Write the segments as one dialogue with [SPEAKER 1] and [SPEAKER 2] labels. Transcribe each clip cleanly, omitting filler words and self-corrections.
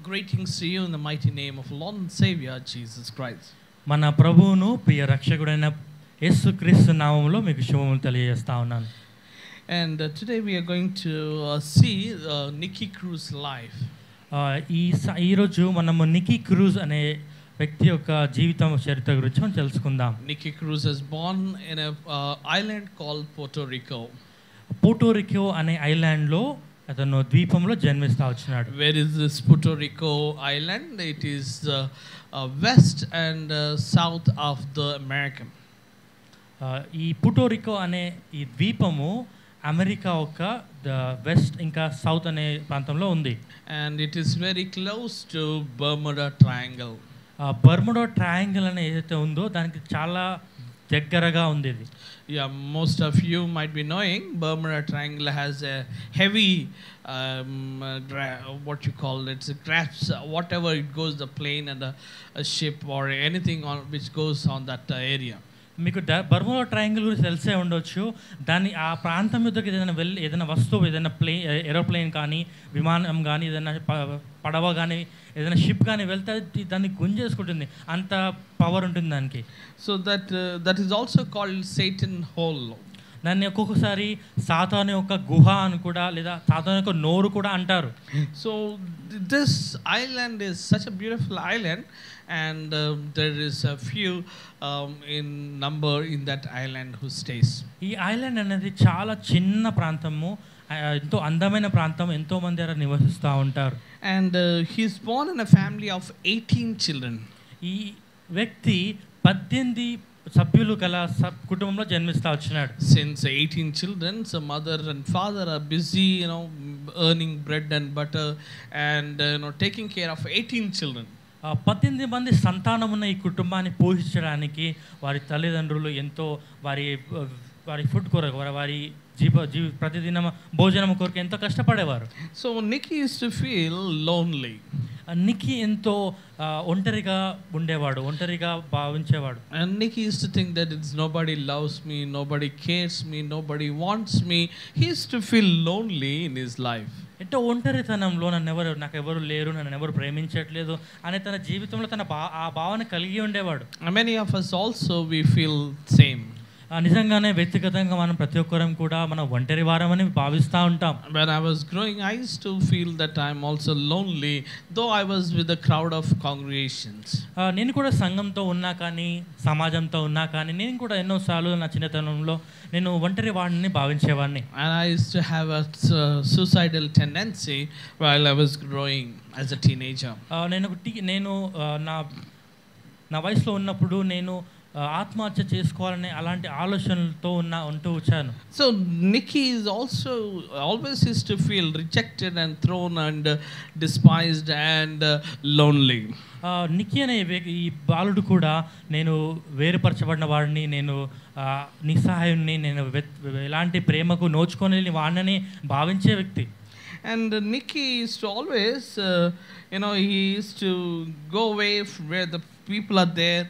[SPEAKER 1] Greetings to you in the mighty name of Lord and Savior Jesus Christ.
[SPEAKER 2] మన ప్రభువును ప్రియ రక్షకుడైన యేసుక్రీస్తు నామములో మీకు శుభములు తెలియజేస్తా ఉన్నాను.
[SPEAKER 1] And today we are going to see Nicky Cruz life.
[SPEAKER 2] ఈ రోజు మనము నికీ క్రూజ్ అనే వ్యక్తి యొక్క జీవితం చరిత్ర గురించి మనం తెలుసుకుందాం.
[SPEAKER 1] Nicky Cruz was born in a island called Puerto Rico.
[SPEAKER 2] పోర్టోరికో అనే ఐలాండ్లో అతను ద్వీపంలో జన్మిస్తా వచ్చినాడు.
[SPEAKER 1] Where is this Puerto Rico island? It is west and south of the America.
[SPEAKER 2] ఈ పుటోరికో అనే ఈ ద్వీపము అమెరికా యొక్క వెస్ట్ ఇంకా సౌత్ అనే ప్రాంతంలో ఉంది.
[SPEAKER 1] And it is very close to Bermuda Triangle.
[SPEAKER 2] Bermuda triangle అనే ఏదైతే ఉందో దానికి చాలా దగ్గరగా ఉంది ఇది.
[SPEAKER 1] Yeah, most of you might be knowing Bermuda Triangle has a heavy what you call it, crafts, whatever it goes, the plane and a ship or anything on which goes on that area.
[SPEAKER 2] మీకు Bermuda triangle గురించి తెలిసే ఉండొచ్చు. దాన్ని ఆ ప్రాంతం మీదకి ఏదైనా వెళ్ళి ఏదైనా వస్తువు ఏదైనా ఏరోప్లేన్ కానీ విమానం కానీ ఏదైనా పడవ కానీ ఏదైనా షిప్ కానీ వెళ్తే దాన్ని గుంజేసుకుంటుంది, అంత పవర్ ఉంటుంది దానికి.
[SPEAKER 1] So that is also called Satan whole.
[SPEAKER 2] దాన్ని ఒక్కొక్కసారి సాతాను యొక్క గుహ అని కూడా లేదా సాతాను యొక్క నోరు కూడా అంటారు.
[SPEAKER 1] So this island is such a beautiful island and there is a few in number in that island who stays.
[SPEAKER 2] ఈ ఐలాండ్ అనేది చాలా చిన్న ప్రాంతము, ఎంతో అందమైన ప్రాంతం, ఎంతో మంది అక్కడ నివసిస్తూ ఉంటారు.
[SPEAKER 1] And he is born in a family of 18 children.
[SPEAKER 2] ఈ వ్యక్తి 18 సభ్యులు గల కుటుంబంలో జన్మిస్తా వచ్చినాడు.
[SPEAKER 1] Since 18 children, so mother and father are busy, earning bread and butter and taking care of 18 children.
[SPEAKER 2] 18 మంది సంతానం ఉన్న ఈ కుటుంబాన్ని పోషించడానికి వారి తల్లిదండ్రులు ఎంతో వారి ఫుడ్ కొరకు వారి ప్రతిదిన భోజనం కొరకు ఎంతో కష్టపడేవారు.
[SPEAKER 1] So Nikki used to feel lonely.
[SPEAKER 2] Nikki ఎంతో ఒంటరిగా ఉండేవాడు, ఒంటరిగా భావించేవాడు.
[SPEAKER 1] And Nicky used to think that it's nobody loves me, nobody cares me, nobody wants me. He used to feel lonely in his life.
[SPEAKER 2] ఎంతో ఒంటరితనంలో నాకు ఎవరు లేరు, నన్ను ఎవరు ప్రేమించట్లేదు అనే తన జీవితంలో ఆ భావన కలిగి ఉండేవాడు.
[SPEAKER 1] Many of us also we feel same.
[SPEAKER 2] నిజంగానే వ్యక్తిగతంగా మనం ప్రతి ఒక్కరం కూడా మనం ఒంటరి వారమని భావిస్తూ ఉంటాం.
[SPEAKER 1] When I was growing, I used to feel that I am also lonely, though I was with a crowd of congregations.
[SPEAKER 2] నేను కూడా సంఘంతో ఉన్నా కానీ సమాజంతో ఉన్నా కానీ నేను కూడా ఎన్నోసార్లు నా చిన్నతనంలో నేను ఒంటరి వాడిని భావించేవాడిని.
[SPEAKER 1] And I used to have a suicidal tendency while I was growing as a teenager.
[SPEAKER 2] నేను నా వయసులో ఉన్నప్పుడు నేను ఆత్మహత్య చేసుకోవాలనే అలాంటి ఆలోచనలతో ఉంటూ వచ్చాను.
[SPEAKER 1] So Nikki is also always used to feel rejected and thrown and despised and lonely.
[SPEAKER 2] Nikki అనే ఈ బాలుడు కూడా నేను వేరుపరచబడిన వాడిని, నేను నిస్సహాయుణ్ణి, నేను ఎలాంటి ప్రేమకు నోచుకొని వాడిని భావించే వ్యక్తి.
[SPEAKER 1] And Nicky used to always he used to go away from where the people are there.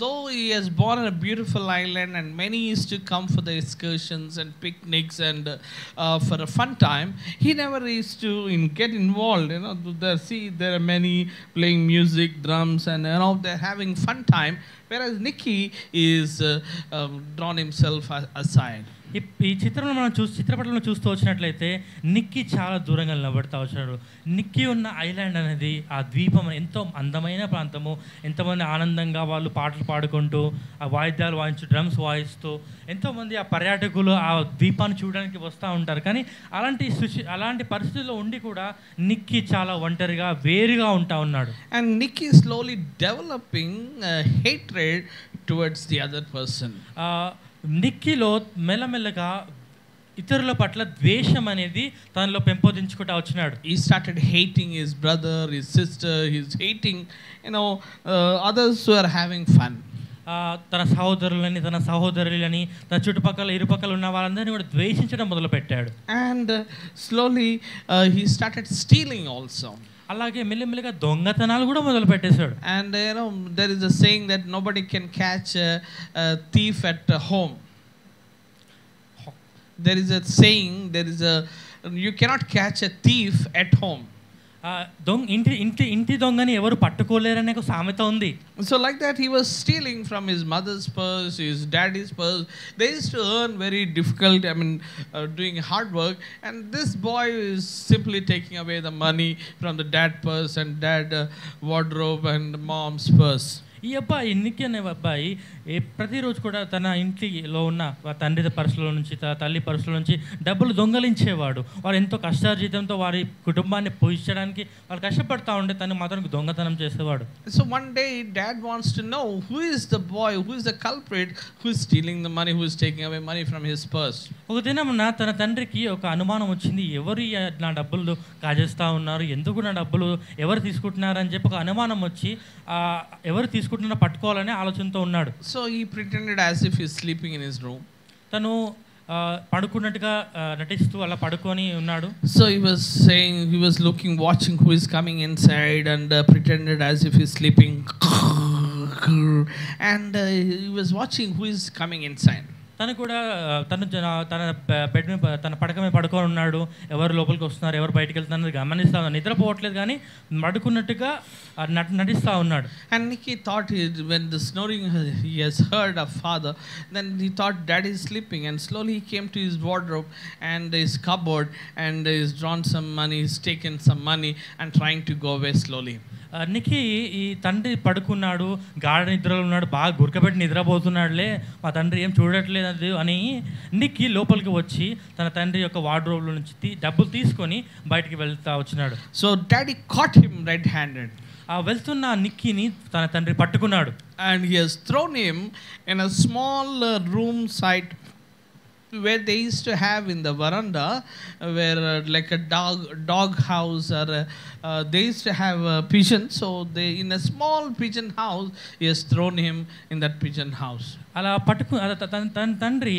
[SPEAKER 1] Though he is born in a beautiful island and many used to come for the excursions and picnics and for a fun time, he never used to get involved. There are many playing music, drums, and they're having fun time, whereas Nicky is drawn himself aside.
[SPEAKER 2] ఈ చిత్రంలో మనం చిత్రపటంలో చూస్తూ వచ్చినట్లయితే నిక్కీ చాలా దూరంగా నిలబడతా వచ్చాడు. నిక్కీ ఉన్న ఐలాండ్ అనేది ఆ ద్వీపం ఎంతో అందమైన ప్రాంతము, ఎంతోమంది ఆనందంగా వాళ్ళు పాటలు పాడుకుంటూ ఆ వాయిద్యాలు వాయించు డ్రమ్స్ వాయిస్తూ ఎంతోమంది ఆ పర్యాటకులు ఆ ద్వీపాన్ని చూడడానికి వస్తూ ఉంటారు. కానీ అలాంటి పరిస్థితుల్లో ఉండి కూడా నిక్కీ చాలా ఒంటరిగా వేరుగా ఉంటా ఉన్నాడు.
[SPEAKER 1] And Nicky is slowly developing hatred towards the other person.
[SPEAKER 2] నిక్కీలో మెల్లమెల్లగా ఇతరుల పట్ల ద్వేషం అనేది తనలో పెంపొందించుకుంటూ వచ్చినాడు.
[SPEAKER 1] He started hating his brother, his sister. He's hating others who are having fun.
[SPEAKER 2] తన సహోదరులని తన సహోదరులని తన చుట్టుపక్కల ఇరుపక్కల ఉన్న వాళ్ళందరినీ కూడా ద్వేషించడం మొదలుపెట్టాడు.
[SPEAKER 1] And slowly he started stealing also.
[SPEAKER 2] అలాగే మెల్లిమెల్లిగా దొంగతనాలు కూడా మొదలు పెట్టేశాడు.
[SPEAKER 1] And there is a saying that nobody can catch a thief at home. There is a saying, you cannot catch a thief at home.
[SPEAKER 2] ఇంటి దొంగని ఎవరు పట్టుకోలేరనే ఒక సామెత ఉంది.
[SPEAKER 1] So like that he was stealing from his mother's purse, his daddy's purse. They used to earn very difficult, doing hard work, and this boy is simply taking away the money from the dad purse and dad wardrobe and mom's purse.
[SPEAKER 2] ఈ అబ్బాయి నిక్కి అనే అబ్బాయి ప్రతిరోజు కూడా తన ఇంటిలో ఉన్న తండ్రి పర్సులో నుంచి తల్లి పర్సులో నుంచి డబ్బులు దొంగలించేవాడు. వారు ఎంతో కష్టార్జితంతో వారి కుటుంబాన్ని పోషించడానికి వాళ్ళు కష్టపడతా ఉంటే తను మాత్రం దొంగతనం చేసేవాడు.
[SPEAKER 1] So one day dad wants to know who is the boy, who is the culprit, who is stealing the money, who is taking away money from his purse.
[SPEAKER 2] ఒక దినమున తన తండ్రికి ఒక అనుమానం వచ్చింది. ఎవరు నా డబ్బులు కాజేస్తూ ఉన్నారు, ఎందుకు నా డబ్బులు ఎవరు తీసుకుంటున్నారు అని చెప్పి ఒక అనుమానం వచ్చి ఎవరు తీసుకుంటున్నారో పట్టుకోవాలనే ఆలోచనతో ఉన్నాడు.
[SPEAKER 1] So he pretended as if he is sleeping in his room.
[SPEAKER 2] తను పడుకున్నట్టుగా నటిస్తూ అలా పడుకొని ఉన్నాడు.
[SPEAKER 1] So he was saying, he was looking, watching who is coming inside, and pretended as if he is sleeping, and he was watching who is coming inside.
[SPEAKER 2] తను కూడా తన bed మీద తన పడక మీద పడుకొని ఉన్నాడు. ఎవరు లోపలికి వస్తున్నారు, ఎవరు బయటకు వెళ్తున్నారు గమనిస్తా ఉన్నాడు. నిద్రపోవట్లేదు కానీ పడుకున్నట్టుగా నటిస్తూ ఉన్నాడు.
[SPEAKER 1] And Nicky thought when the snoring he has heard of father, then he thought daddy is sleeping, and slowly he came to his wardrobe and his cupboard and he's drawn some money, he's taken some money and trying to go away slowly.
[SPEAKER 2] నిక్కి ఈ తండ్రి పడుకున్నాడు, గాఢ నిద్రలో ఉన్నాడు, బాగా గురకబెట్టి నిద్రపోతున్నాడులే, మా తండ్రి ఏం చూడట్లేదు అని నిక్కి లోపలికి వచ్చి తన తండ్రి యొక్క వార్డ్రోబ్లో నుంచి డబ్బులు తీసుకొని బయటికి వెళ్తా వచ్చినాడు.
[SPEAKER 1] So daddy caught him red handed.
[SPEAKER 2] ఆ వెళ్తున్న నిక్కిని తన తండ్రి పట్టుకున్నాడు.
[SPEAKER 1] And he has thrown him in a small room side where they used to have in the veranda, where like a dog house, or they used to have pigeons, so they in a small pigeon house he has thrown him in that pigeon house.
[SPEAKER 2] అలా తన తండ్రి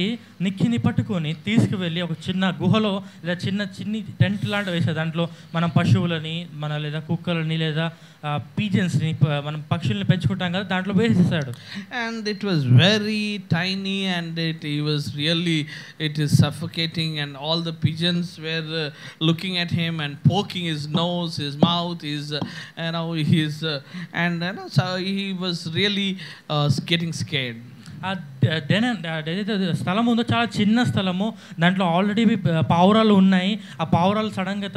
[SPEAKER 2] నిక్కిని పట్టుకొని తీసుకువెళ్ళి ఒక చిన్న గుహలో లేదా చిన్ని టెంట్ లాంటి వేసే దాంట్లో మనం పశువులని లేదా కుక్కలని లేదా పీజన్స్ని మనం పక్షుల్ని పెంచుకుంటాం కదా, దాంట్లో వేసేసాడు.
[SPEAKER 1] And it was very tiny, and it is suffocating, and all the pigeons were looking at him and poking his nose, his mouth, so he was really getting scared.
[SPEAKER 2] ఏదైతే స్థలం ఉందో చాలా చిన్న స్థలము, దాంట్లో ఆల్రెడీ పావురాలు ఉన్నాయి. ఆ పావురాలు సడన్గా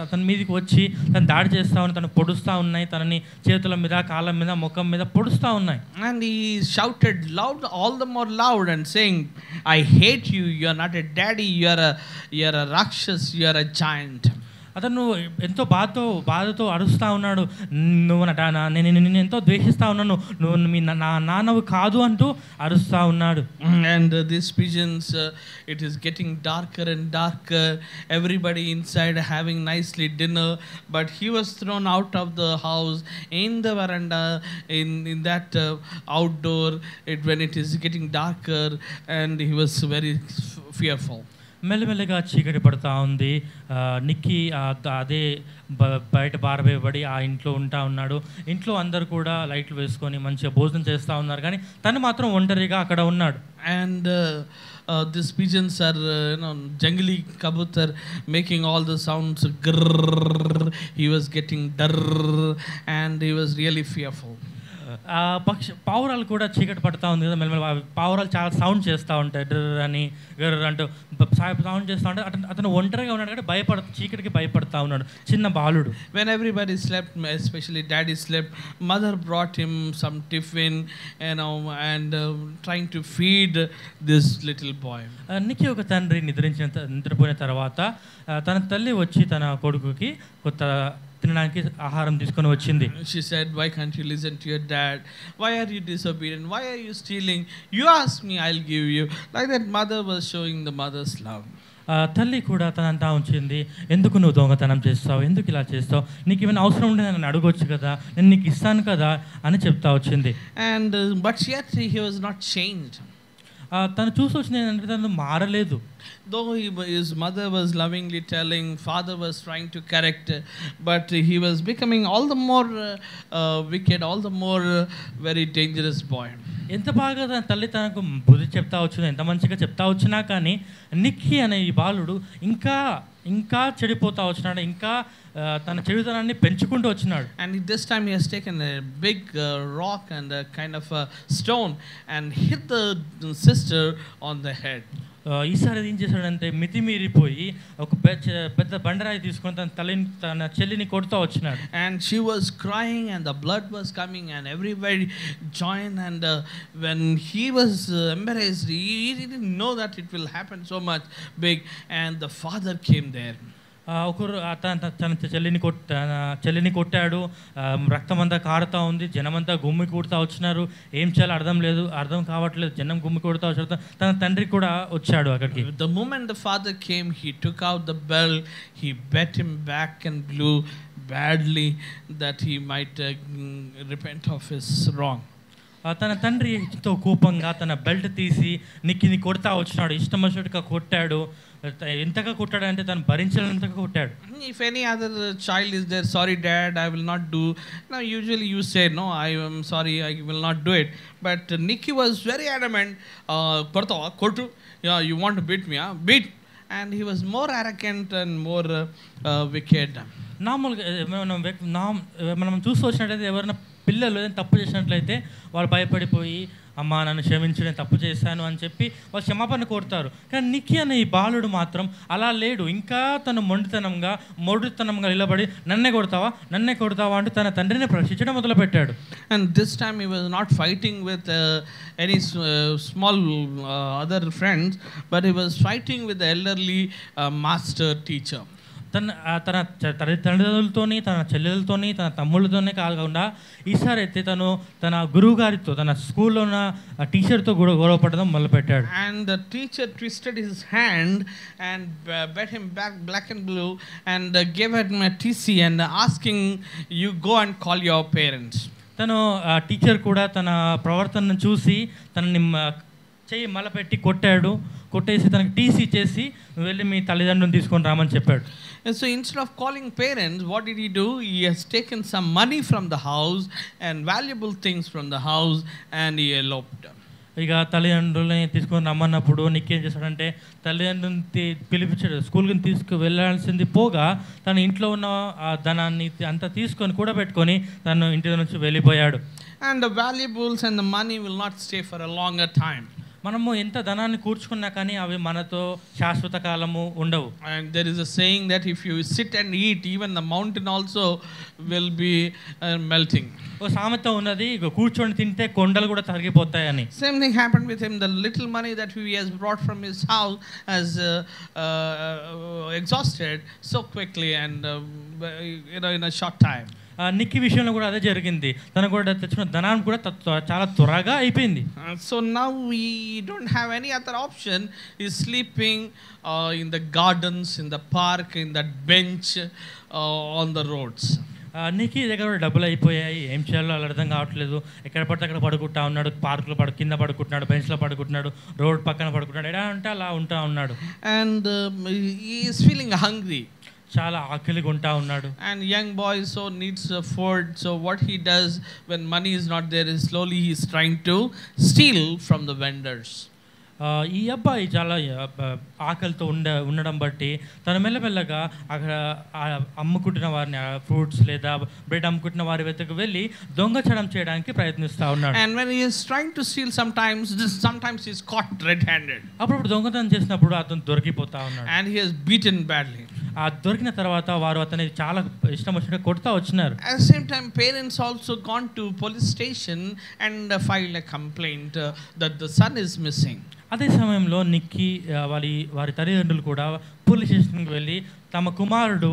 [SPEAKER 2] అతని మీదకి వచ్చి తను దాడి చేస్తూ ఉన్నాయి, తను పొడుస్తూ ఉన్నాయి, తనని చేతుల మీద కాళ్ళ మీద ముఖం మీద పొడుస్తూ ఉన్నాయి.
[SPEAKER 1] And he shouted loud, all the more loud, and saying, I hate you, you are not a daddy, you are a rakshas, you are a giant.
[SPEAKER 2] అతను ఎంతో బాధతో అరుస్తూ ఉన్నాడు, నేను నిన్ను ఎంతో ద్వేషిస్తూ ఉన్నాను, నువ్వు నా నాన్నవు కాదు అంటూ అరుస్తూ ఉన్నాడు.
[SPEAKER 1] And these pigeons, it is getting darker and darker, everybody inside having nicely dinner, but he was thrown out of the house in the veranda, in that outdoor, when it is getting darker, and he was very fearful.
[SPEAKER 2] మెల్లమెల్లగా చీకటి పడుతూ ఉంది. నిక్కి అదే బయట బారవేయబడి ఆ ఇంట్లో ఉంటా ఉన్నాడు. ఇంట్లో అందరు కూడా లైట్లు వేసుకొని మంచిగా భోజనం చేస్తూ ఉన్నారు, కానీ తను మాత్రం ఒంటరిగా అక్కడ ఉన్నాడు.
[SPEAKER 1] And these pigeons are jungly kabutar, making all the sounds grrr. He was getting darr, and he was really fearful.
[SPEAKER 2] పావురాలు కూడా చీకటి పడుతూ ఉంది కదా, మెల్లమెల్ల పావురాలు చాలా సౌండ్ చేస్తూ ఉంటాయి, డ్రర్ అని గర్ర అంటూ సౌండ్ చేస్తూ ఉంటాయి. అతను ఒంటరిగా ఉన్నాడు కాబట్టి చీకటికి భయపడతా ఉన్నాడు, చిన్న బాలుడు.
[SPEAKER 1] When everybody slept, especially daddy slept, mother brought him some tiffin, and trying to feed this little boy.
[SPEAKER 2] నిక్కి ఒక తండ్రి నిద్రపోయిన తర్వాత తన తల్లి వచ్చి తన కొడుకుకి కొత్త తినడానికి ఆహారం తీసుకొని వచ్చింది.
[SPEAKER 1] She said, why can't you listen to your dad? Why are you disobedient? Why are you stealing? You ask me, I'll give you. Like that mother was showing the mother's love.
[SPEAKER 2] తల్లి కూడా తనంతా ఉంచింది, ఎందుకు నువ్వు దొంగతనం చేస్తావు, ఎందుకు ఇలా చేస్తావు, నీకు ఏమైనా అవసరం ఉంటే నన్ను అడగొచ్చు కదా, నేను నీకు ఇస్తాను కదా అని చెప్తా వచ్చింది.
[SPEAKER 1] And but yet he was not changed.
[SPEAKER 2] తను చూసి వచ్చిన ఏంటంటే తను మారలేదు.
[SPEAKER 1] Though his mother was lovingly telling, father was trying to correct, but he was becoming all the more wicked, all the more very dangerous boy.
[SPEAKER 2] ఎంత బాగా తన తల్లి తనకు బుద్ధి చెప్తా వచ్చినా, ఎంత మంచిగా చెప్తా వచ్చినా కానీ నిక్కి అనే ఈ బాలుడు ఇంకా ఇంకా చెడిపోతా వచ్చినాడు, ఇంకా తన చెడుతనాన్ని పెంచుకుంటూ వచ్చినాడు.
[SPEAKER 1] And this time he has taken a big rock and a kind of a stone and hit the sister on the head.
[SPEAKER 2] ఈసారి ఏం చేశాడంటే మితిమీరిపోయి ఒక పెద్ద బండరాయి తీసుకొని తన చెల్లిని కొడుతూ వచ్చినాడు.
[SPEAKER 1] And she was crying and the blood was coming and everybody joined, and when he was embarrassed, he didn't know that it will happen so much big, and the father came there.
[SPEAKER 2] ఒకరు తన చెల్లిని కొట్టాడు, రక్తం అంతా కారుతా ఉంది, జనమంతా గుమ్మి కూడుతా వచ్చినారు, ఏం చేయాలో అర్థం కావట్లేదు, జనం గుమ్మి కూడుతా వచ్చారు. తన తండ్రి కూడా వచ్చాడు అక్కడికి.
[SPEAKER 1] The moment the father came, he took out the bell, he beat him back and blew badly that he might repent of his wrong.
[SPEAKER 2] తన తండ్రి ఎంతో కోపంగా తన బెల్ట్ తీసి నిక్కిని కొడతా వచ్చినాడు, ఇష్టం వచ్చినట్టుగా కొట్టాడు. ఎంతగా కొట్టాడు అంటే తను భరించలేనంతగా కొట్టాడు.
[SPEAKER 1] If any other child is there, sorry dad, I will not do. Now usually you say no, I am sorry, I will not do it. But Nicky was very adamant. Kortava kotu, yeah, you want to beat me, beat. And he was more arrogant and more wicked.
[SPEAKER 2] మనం చూసి వచ్చినట్లయితే ఎవరైనా పిల్లలు ఏదైనా తప్పు చేసినట్లయితే వాళ్ళు భయపడిపోయి అమ్మా నన్ను క్షమించు, నేను తప్పు చేశాను అని చెప్పి వాళ్ళు క్షమాపణ కోరుతారు. కానీ నిక్కీ అనే ఈ బాలుడు మాత్రం అలా లేడు. ఇంకా తను మొండితనంగా నిలబడి నన్నే కొడతావా అంటూ తన తండ్రిని ప్రశ్నించడం మొదలుపెట్టాడు.
[SPEAKER 1] And this time he was not fighting with any small other friends, but he was fighting with the elderly master teacher.
[SPEAKER 2] తన తల్లిదండ్రులతోని, తన చెల్లెలతోని, తన తమ్ముళ్ళతోనే కాకుండా ఈసారి అయితే తన గురువు గారితో, తన స్కూల్లో ఉన్న టీచర్తో గొడవ పడడం మొదలుపెట్టాడు.
[SPEAKER 1] And the teacher twisted his hand and beat him back black and blue and gave him a TC and asking you go and call your parents.
[SPEAKER 2] తను టీచర్ కూడా తన ప్రవర్తనను చూసి తనని చెయ్యి మలపెట్టి కొట్టేసి తనకి టీసీ ఇచ్చేసి వెళ్ళి మీ తల్లిదండ్రులను తీసుకొని రామని చెప్పాడు.
[SPEAKER 1] And so instead of calling parents, what did he do? He has taken some money from the house and valuable things from the house and he eloped.
[SPEAKER 2] ఇక తల్లిదండ్రులని తీసుకొని రమ్మన్నప్పుడు నిక్కేం చేశాడంటే తల్లిదండ్రులని పిలిపించాడు. స్కూల్కి వెళ్ళాల్సింది పోగా తన ఇంట్లో ఉన్న ఆ ధనాన్ని అంతా తీసుకొని కూడా పెట్టుకొని తను ఇంటి నుంచి వెళ్ళిపోయాడు.
[SPEAKER 1] And the valuables and the money will not stay for a longer time.
[SPEAKER 2] మనము ఎంత ధనాన్ని కూర్చుకున్నా కానీ అవి మనతో శాశ్వత కాలము ఉండవు.
[SPEAKER 1] And there is a saying that if you sit and eat, even the mountain also will be melting.
[SPEAKER 2] ఓ సామెత ఉన్నది, కూర్చొని తింటే కొండలు కూడా తరిగిపోతాయని.
[SPEAKER 1] Same thing happened with him. The little money that he has brought from his house has exhausted so quickly and in a short time.
[SPEAKER 2] Nikki విషయంలో కూడా అదే జరిగింది. తను కూడా తెచ్చిన ధనాన్ని కూడా చాలా త్వరగా అయిపోయింది.
[SPEAKER 1] So now we don't have any other option. He's sleeping in the gardens, in the park, in that bench, on the roads.
[SPEAKER 2] Nikki దగ్గర కూడా డబ్బులు అయిపోయాయి, ఏం చేయాలో అలా అర్థం కావట్లేదు. ఎక్కడ పడితే అక్కడ పడుకుంటా ఉన్నాడు, పార్కులో కింద పడుకుంటున్నాడు, బెంచ్లో పడుకుంటున్నాడు, రోడ్ పక్కన పడుకుంటున్నాడు, ఎలా అంటే అలా ఉంటా ఉన్నాడు.
[SPEAKER 1] And he is feeling hungry.
[SPEAKER 2] చాలా ఆకలిగా ఉంటా ఉన్నాడు.
[SPEAKER 1] And young boy so needs food. So what he does when money is not there is slowly he is trying to steal from the vendors.
[SPEAKER 2] ఈ అబ్బాయి చాలా ఆకలితో ఉండడం బట్టి తను మెల్లమెల్లగా అక్కడ అమ్ముకుంటున్న వారిని, ఫ్రూట్స్ లేదా బ్రెడ్ అమ్ముకుంటున్న వారి వెతకు వెళ్ళి దొంగతనం చేయడానికి ప్రయత్నిస్తూ ఉన్నాడు.
[SPEAKER 1] And when he is trying to steal, sometimes he is caught red-handed.
[SPEAKER 2] అప్పుడు దొంగతనం చేసినప్పుడు అతను దొరికిపోతా ఉన్నాడు.
[SPEAKER 1] And he is beaten badly.
[SPEAKER 2] ఆ దొరికిన తర్వాత వారు అతని చాలా ఇష్టం వచ్చినట్టు కొడతా వచ్చినారు.
[SPEAKER 1] At the same time, parents also gone to police station and filed a complaint that the son is missing.
[SPEAKER 2] అదే సమయంలో నిక్కీ వారి తల్లిదండ్రులు కూడా పోలీస్ స్టేషన్కి వెళ్ళి తమ కుమారుడు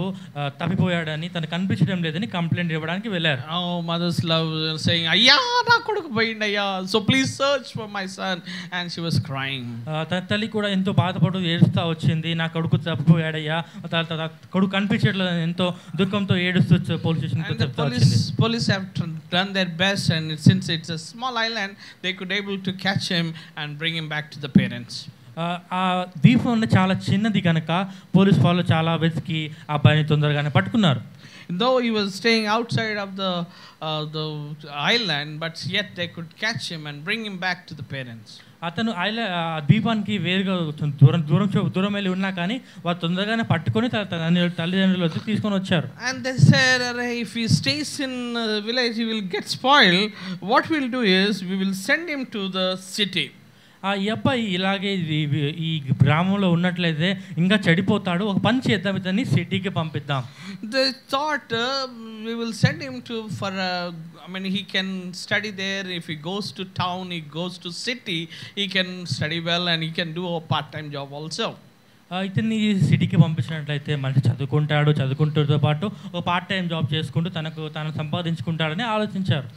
[SPEAKER 2] తప్పిపోయాడని, తను కనిపించడం లేదని కంప్లైంట్ ఇవ్వడానికి వెళ్ళారు.
[SPEAKER 1] Oh, mothers love saying, "Ayya, na koduku poyindayya, so please search for my son." And she was crying.
[SPEAKER 2] తన తల్లి కూడా ఎంతో బాధపడుతూ ఏడుస్తూ వచ్చింది, నా కొడుకు తప్పిపోయాడయ్యా, కొడుకు కనిపించట్లేదు, ఎంతో దుఃఖంతో ఏడుస్తూ పోలీస్ స్టేషన్కి చెప్తా వచ్చింది.
[SPEAKER 1] Police have done their best, and since it's a small island, they could able to catch him and bring him back to the parents.
[SPEAKER 2] ఆ ద్వీపంలో చాలా చిన్నది కనుక పోలీస్ వాళ్ళు చాలా వెతికి ఆ అబ్బాయిని తొందరగానే పట్టుకున్నారు.
[SPEAKER 1] Though he was staying outside of the island, but yet they could catch him and bring him back to the parents.
[SPEAKER 2] అతను ఆ ద్వీపానికి వేరుగా దూరం వెళ్ళి ఉన్నా కానీ వారు తొందరగానే పట్టుకొని తల్లిదండ్రుల వద్దకు తీసుకొని వచ్చారు.
[SPEAKER 1] And they said, if he stays in village, he will get spoiled. What we'll do is, we will send him to the city.
[SPEAKER 2] ఈ అబ్బాయి ఇలాగే ఈ గ్రామంలో ఉన్నట్లయితే ఇంకా చెడిపోతాడు, ఒక పని చేద్దాం, ఇతన్ని సిటీకి పంపిద్దాం.
[SPEAKER 1] They thought, we will send him he can study there. If he goes to town, he goes to city, he can study well and he can do a part-time job also.
[SPEAKER 2] ఇతన్ని సిటీకి పంపించినట్లయితే మంచి చదువుకుంటూతో పాటు ఒక part time job చేసుకుంటూ తను సంపాదించుకుంటాడని ఆలోచించారు.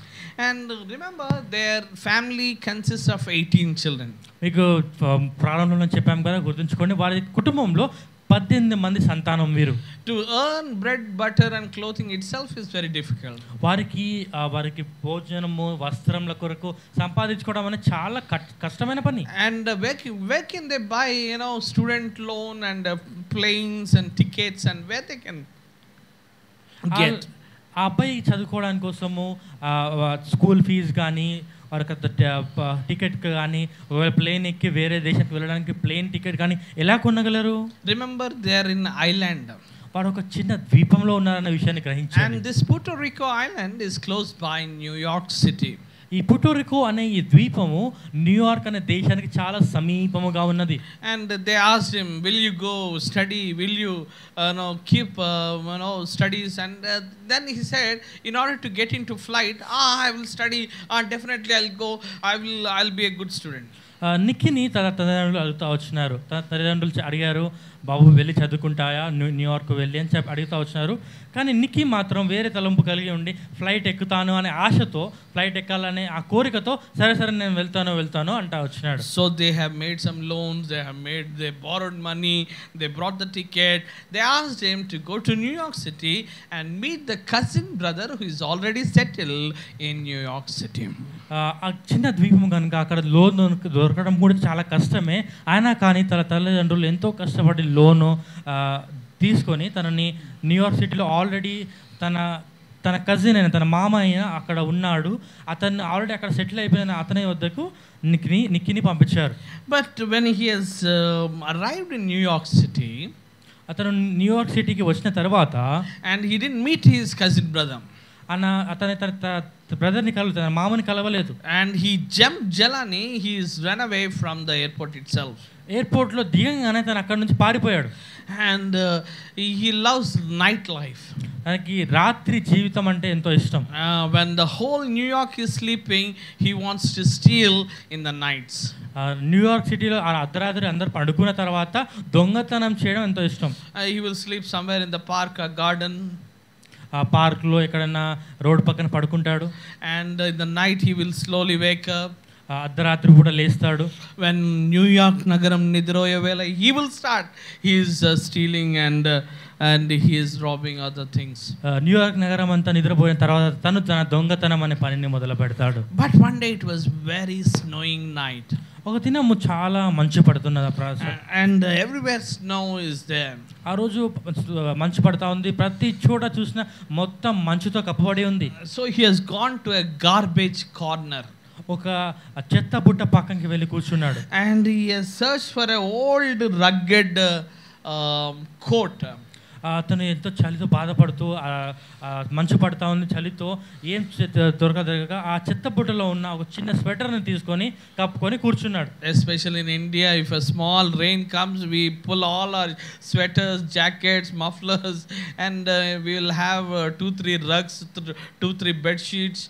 [SPEAKER 1] And remember, their family consists of 18 children.
[SPEAKER 2] మీకు ప్రారంభంలో చెప్పాం కదా, గుర్తుంచుకోండి, వారి కుటుంబంలో 18 మంది సంతానం వీరు.
[SPEAKER 1] To earn bread, butter and clothing itself is very difficult.
[SPEAKER 2] వారికి భోజనము వస్త్రముల కొరకు సంపాదించుకోవడం అనేది చాలా కష్టమైన పని.
[SPEAKER 1] And where can they buy student loan and planes and tickets, and where they can get?
[SPEAKER 2] ఆ అబ్బాయి చదువుకోవడానికి కోసము స్కూల్ ఫీజు కానీ వారికి టికెట్ కానీ ఒకవేళ ప్లేన్ ఎక్కి వేరే దేశానికి వెళ్ళడానికి ప్లేన్ టికెట్ కానీ ఎలా కొనగలరు?
[SPEAKER 1] Remember, they are in island.
[SPEAKER 2] వారు ఒక చిన్న ద్వీపంలో ఉన్నారన్న విషయాన్ని గ్రహించారు.
[SPEAKER 1] And this Puerto Rico island is close by New York City.
[SPEAKER 2] ఈ పుర్టోరికో అనే ఈ ద్వీపము న్యూయార్క్ అనే దేశానికి చాలా సమీపముగా ఉన్నది.
[SPEAKER 1] And they asked him, will you go study, will you keep studies? And then he said, in order to get into flight, I will study, definitely I'll go, I'll be a good student.
[SPEAKER 2] నిక్కిని తన తల్లిదండ్రులు అడుగుతూ వచ్చినారు. తన తల్లిదండ్రులు అడిగారు, బాబు వెళ్ళి చదువుకుంటాయా New York వెళ్ళి అని చెప్పి అడుగుతూ వచ్చినారు. కానీ నిక్కీ మాత్రం వేరే తలంపు కలిగి ఉండి ఫ్లైట్ ఎక్కుతాను అనే ఆశతో, ఫ్లైట్ ఎక్కాలనే ఆ కోరికతో సరే నేను వెళ్తాను అంటా వచ్చినాడు.
[SPEAKER 1] So they have made some loans, they borrowed money, they brought the ticket. They asked him to go to New York City and meet the cousin brother who is already settled in New York City.
[SPEAKER 2] ఆ చిన్న ద్వీపం కనుక అక్కడ loan దొరకడం కూడా చాలా కష్టమే. అయినా కానీ తన తల్లిదండ్రులు ఎంతో కష్టపడి లోను తీసుకొని తనని న్యూయార్క్ సిటీలో ఆల్రెడీ తన కజిన్ అయిన తన మామ అయిన అక్కడ ఉన్నాడు, అతన్ని ఆల్రెడీ అక్కడ సెటిల్ అయిపోయిన అతని వద్దకు నిక్కిని పంపించారు.
[SPEAKER 1] But when he has arrived in New York city,
[SPEAKER 2] అతను న్యూయార్క్ సిటీకి వచ్చిన తర్వాత
[SPEAKER 1] and he didn't meet his cousin brother,
[SPEAKER 2] అతని తన బ్రదర్ని తన మామని కలవలేదు.
[SPEAKER 1] అండ్ హీ జంప్డ్ జలాని, he is run away from the airport itself.
[SPEAKER 2] ఎయిర్పోర్ట్లో దిగంగానే తను అక్కడ నుంచి పారిపోయాడు.
[SPEAKER 1] And he loves night life,
[SPEAKER 2] తనకి రాత్రి జీవితం అంటే ఎంతో ఇష్టం.
[SPEAKER 1] When the whole New York is sleeping, he wants to steel in the nights.
[SPEAKER 2] New York సిటీలో అర్ధరాత్రి అందరు పడుకున్న తర్వాత దొంగతనం చేయడం ఎంతో ఇష్టం.
[SPEAKER 1] He will sleep somewhere in the park, garden,
[SPEAKER 2] ఆ పార్క్లో ఎక్కడన్నా రోడ్ పక్కన పడుకుంటాడు.
[SPEAKER 1] And in the night he will slowly Wake up,
[SPEAKER 2] అర్ధరాత్రి కూడా లేస్తాడు.
[SPEAKER 1] వెన్ న్యూయార్క్ నగరం నిద్రోయే వేళ he will start he's stealing and he is robbing other things.
[SPEAKER 2] New York నగరం అంతా నిద్రపోయిన తర్వాత తన దొంగతనం అనే పనిని మొదలు పెడతాడు.
[SPEAKER 1] But one day it was very snowing night.
[SPEAKER 2] ఒక దినము చాలా మంచు పడుతున్నది
[SPEAKER 1] and everywhere snow is there.
[SPEAKER 2] ఆ రోజు మంచు పడతా ఉంది, ప్రతి చోట చూసిన మొత్తం మంచుతో కప్పబడి ఉంది.
[SPEAKER 1] So he has gone to a garbage corner,
[SPEAKER 2] ఒక చెత్త బుట్ట పక్కకి వెళ్ళి కూర్చున్నాడు.
[SPEAKER 1] And he has search for a old ragged coat.
[SPEAKER 2] అతను ఎంతో చలితో బాధపడుతూ మంచు పడతా ఉంది, చలితో ఏం దొరకదొరక ఆ చెత్త బుట్టలో ఉన్న ఒక చిన్న స్వెటర్ని తీసుకొని కప్పుకొని కూర్చున్నాడు.
[SPEAKER 1] Especially in India, if a small rain comes, we pull all our sweaters, jackets, mufflers, and we will have 2-3 rugs, 2-3 bed sheets.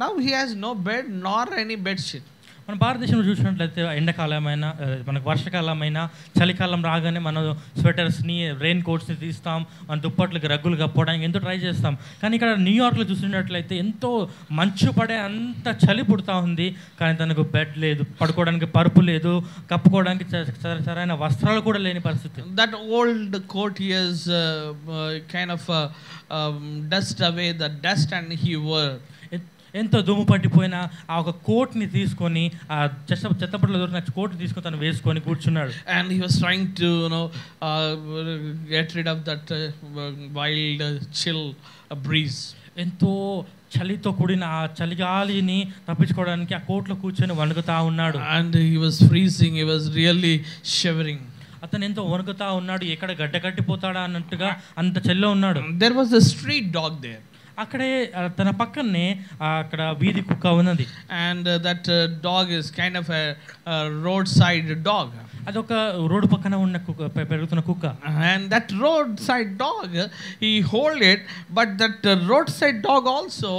[SPEAKER 1] Now he has no bed nor any bed sheet.
[SPEAKER 2] మన భారతదేశంలో చూసినట్లయితే ఎండాకాలమైనా మనకు వర్షాకాలమైనా చలికాలం రాగానే మనం స్వెటర్స్ని, rain కోట్స్ని తీస్తాం, మన దుప్పట్లకి రగ్గులు కప్పుకోవడానికి ఎంతో ట్రై చేస్తాం. కానీ ఇక్కడ న్యూయార్క్లో చూసినట్లయితే ఎంతో మంచు పడే అంత చలి పుడతా ఉంది, కానీ తనకు బెడ్ లేదు, పడుకోవడానికి పరుపు లేదు, కప్పుకోవడానికి సరైన వస్త్రాలు కూడా లేని పరిస్థితి.
[SPEAKER 1] That old coat he has kind of dust away the dust and he wore.
[SPEAKER 2] ఎంతో దుమ్ము పట్టిపోయిన ఆ ఒక కోట్ని తీసుకొని, ఆ చెత్తపట్లో దొరికిన కోట్ తీసుకొని తను వేసుకొని కూర్చున్నాడు.
[SPEAKER 1] And he was trying to get rid of that wild chill breeze.
[SPEAKER 2] ఎంతో చలితో కూడిన ఆ చలిగాలిని తప్పించుకోవడానికి ఆ కోట్లో కూర్చొని వణుకుతా ఉన్నాడు.
[SPEAKER 1] And he was freezing, he was really shivering.
[SPEAKER 2] అతను ఎంతో వణుకుతా ఉన్నాడు, ఎక్కడ గడ్డ కట్టిపోతాడా అన్నట్టుగా అంత చలిలో ఉన్నాడు.
[SPEAKER 1] There was a street dog there.
[SPEAKER 2] అక్కడే తన పక్కనే అక్కడ వీధి కుక్క ఉన్నది.
[SPEAKER 1] And that dog is kind of a roadside dog.
[SPEAKER 2] అదొక రోడ్డు పక్కన ఉన్న కుక్క, పెరుగుతున్న కుక్క.
[SPEAKER 1] And that roadside dog, he hold it, but that roadside dog also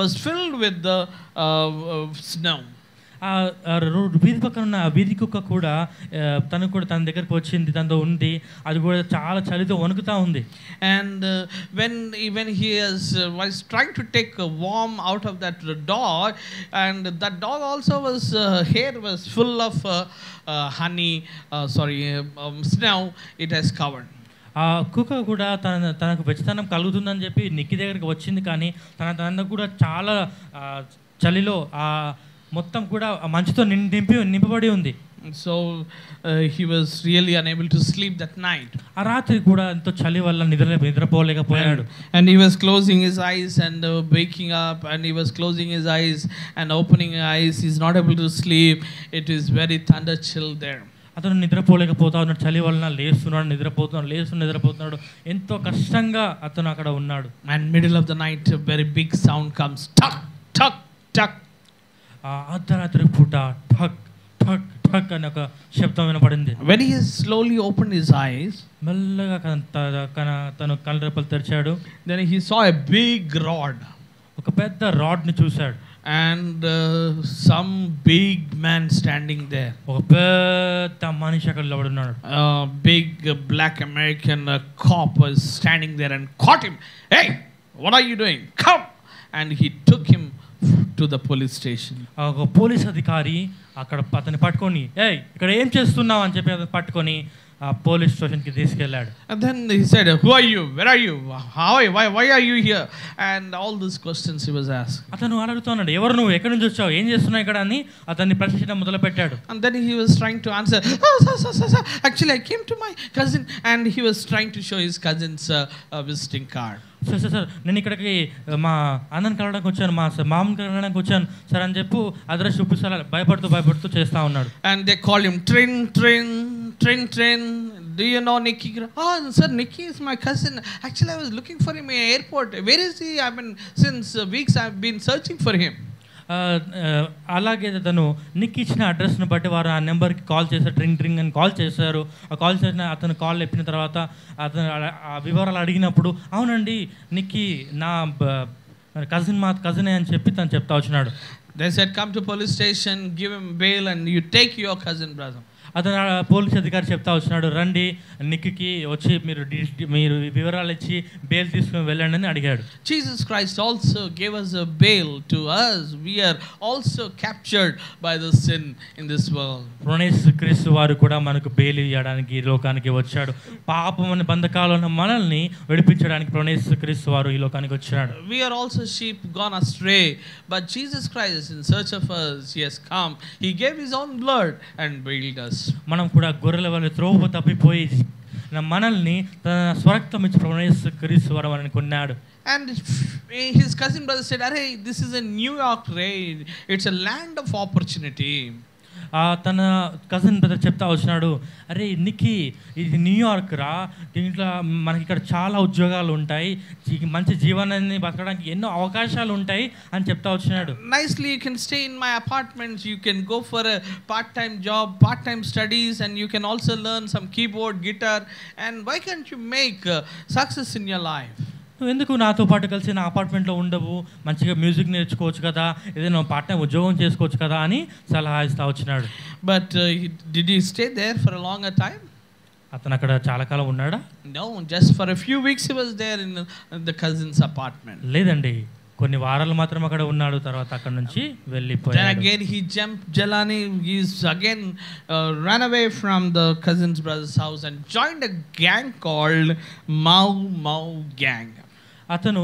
[SPEAKER 1] was filled with the snow.
[SPEAKER 2] వీధి పక్కన ఉన్న వీధి కుక్క కూడా తను కూడా తన దగ్గరకు వచ్చింది, తనతో ఉంది, అది కూడా చాలా చలితో వణుకుతా ఉంది.
[SPEAKER 1] And when he was trying to take a warm out of that dog, and that dog also was hair was full of snow it has covered.
[SPEAKER 2] ఆ కుక్క కూడా తనకు వెచ్చదనం కలుగుతుందని చెప్పి నిక్కి దగ్గరికి వచ్చింది, కానీ తన కూడా చాలా చలిలో మొత్తం కూడా మంచుతో నింపబడి ఉంది.
[SPEAKER 1] So he was really unable to sleep that night.
[SPEAKER 2] ఆ రాత్రి కూడా ఎంతో చలి వల్ల నిద్రపోలేకపోయాడు.
[SPEAKER 1] And he was closing his eyes and waking up, and he was closing his eyes and opening his eyes. He's not able to sleep. It is very thunder chill there.
[SPEAKER 2] అతను నిద్రపోలేకపోతా ఉన్నాడు, చలి వలన లేస్తున్నాడు, నిద్రపోతున్నాడు, ఎంతో కష్టంగా అతను అక్కడ ఉన్నాడు.
[SPEAKER 1] And middle of the night a very big sound comes, tuck tuck tuck.
[SPEAKER 2] అర్ధరాత్రి పూట ఠక్ ఠక్ ఠక్ అనే ఒక శబ్దం వినపడింది.
[SPEAKER 1] When he slowly opened his eyes,
[SPEAKER 2] మెల్లగా తను కళ్ళరెప్పలు తెరిచాడు.
[SPEAKER 1] then he saw a big rod.
[SPEAKER 2] ఒక పెద్ద రాడ్ ని చూశాడు.
[SPEAKER 1] And some big man standing there.
[SPEAKER 2] ఒక పెద్ద మనిషి అక్కడ నిలబడి ఉన్నాడు.
[SPEAKER 1] Big black American cop was standing there and caught him. Hey, what are you doing? Come! And he took him to the police station.
[SPEAKER 2] ఒక police అధికారి అక్కడ అతన్ని పట్టుకొని, ఏయ్ ఇక్కడ ఏం చేస్తున్నావు అని చెప్పి అతను పట్టుకొని ఆ పోలీస్ స్టేషన్కి తీసుకెళ్ళాడు.
[SPEAKER 1] And then he said, who are you? Where are you? Why are you here? And all these questions he was asked.
[SPEAKER 2] అతను అడుగుతున్నాడు, ఎవరు నువ్వు, ఎక్కడి నుంచి వచ్చావు, ఏం చేస్తున్నావు ఇక్కడ అని అతన్ని ప్రశ్నించడం మొదలుపెట్టాడు.
[SPEAKER 1] And then he was trying to answer, sir, actually I came to my cousin, and he was trying to show his cousin's visiting card.
[SPEAKER 2] Sir నేను ఇక్కడికి మా అన్నని కలవడానికి వచ్చాను, మా మామని కలవడానికి వచ్చాను సార్ అని చెప్పు అడ్రస్ చూపిస్తారు, భయపడుతూ చేస్తా ఉన్నాడు.
[SPEAKER 1] And they called him Trin. Do you know Nicky? Oh, sir, Nicky is my cousin. Actually, I was looking for him in the airport. Where is he? I mean, since weeks I've been searching for him.
[SPEAKER 2] అలాగే అతను నిక్కి ఇచ్చిన అడ్రస్ను బట్టి వారు ఆ నెంబర్కి call చేశారు, డ్రింగ్ అని call చేశారు. ఆ కాల్ చేసిన అతను కాల్ ఎప్పిన తర్వాత అతను ఆ వివరాలు అడిగినప్పుడు, అవునండి నిక్కి నా కజినే అని చెప్పి తను చెప్తా వచ్చినాడు.
[SPEAKER 1] They said, come to police station, give him bail, and you take your cousin brother.
[SPEAKER 2] అతను పోలీస్ అధికారి చెప్తా వచ్చినాడు, రండి నిక్కి వచ్చి మీరు వివరాలు ఇచ్చి బెయిల్ తీసుకుని వెళ్ళండి అని అడిగాడు.
[SPEAKER 1] Jesus Christ also gave us a bail to us. We are also captured by the sin in this world.
[SPEAKER 2] యేసుక్రీస్తు వారు కూడా మనకు బెయిల్ ఇవ్వడానికి ఈ లోకానికి వచ్చాడు. పాపమని బంధకాలలో ఉన్న మనల్ని విడిపించడానికి యేసుక్రీస్తు వారు ఈ లోకానికి వచ్చాడు.
[SPEAKER 1] We are also sheep gone astray, but Jesus Christ in search of us, he has come. He gave his own blood and bailed us.
[SPEAKER 2] మనం కూడా గొర్రెల వలె త్రోవ తప్పిపోయి మనల్ని తన స్వరక్తం ఇచ్చి యేసుక్రీస్తు వారు మనల్ని కొన్నాడు.
[SPEAKER 1] And his cousin brother said, "Arey, this is a New York raid. It's a land of opportunity."
[SPEAKER 2] తన కజిన్ బ్రదర్ చెప్తా వచ్చినాడు, అరే నిక్కి ఇది న్యూయార్క్ రా, దీంట్లో మనకి ఇక్కడ చాలా ఉద్యోగాలు ఉంటాయి, మంచి జీవనాన్ని బతకడానికి ఎన్నో అవకాశాలు ఉంటాయి అని చెప్తా వచ్చినాడు.
[SPEAKER 1] Nicely you can stay in my apartment, you can go for a part-time job, part-time studies, and you can also learn some keyboard, guitar, and why can't you make success in your life?
[SPEAKER 2] నువ్వు ఎందుకు నాతో పాటు కలిసి నా అపార్ట్మెంట్లో ఉండవు, మంచిగా music నేర్చుకోవచ్చు కదా, ఏదైనా పార్ట్ టైం ఉద్యోగం చేసుకోవచ్చు కదా అని సలహా ఇస్తా వచ్చినాడు.
[SPEAKER 1] But did he stay there for a longer time?
[SPEAKER 2] అతను అక్కడ చాలా కాలం ఉన్నాడా?
[SPEAKER 1] No, just for a few weeks he was there in the cousin's apartment.
[SPEAKER 2] లేదండి, కొన్ని వారాలు మాత్రం అక్కడ ఉన్నాడు, తర్వాత అక్కడ నుంచి వెళ్ళిపోయాడు.
[SPEAKER 1] Then again he jumped Jelani, he's again ran away from the cousin's brother's house and joined a gang called Mau Mau Gang.
[SPEAKER 2] అతను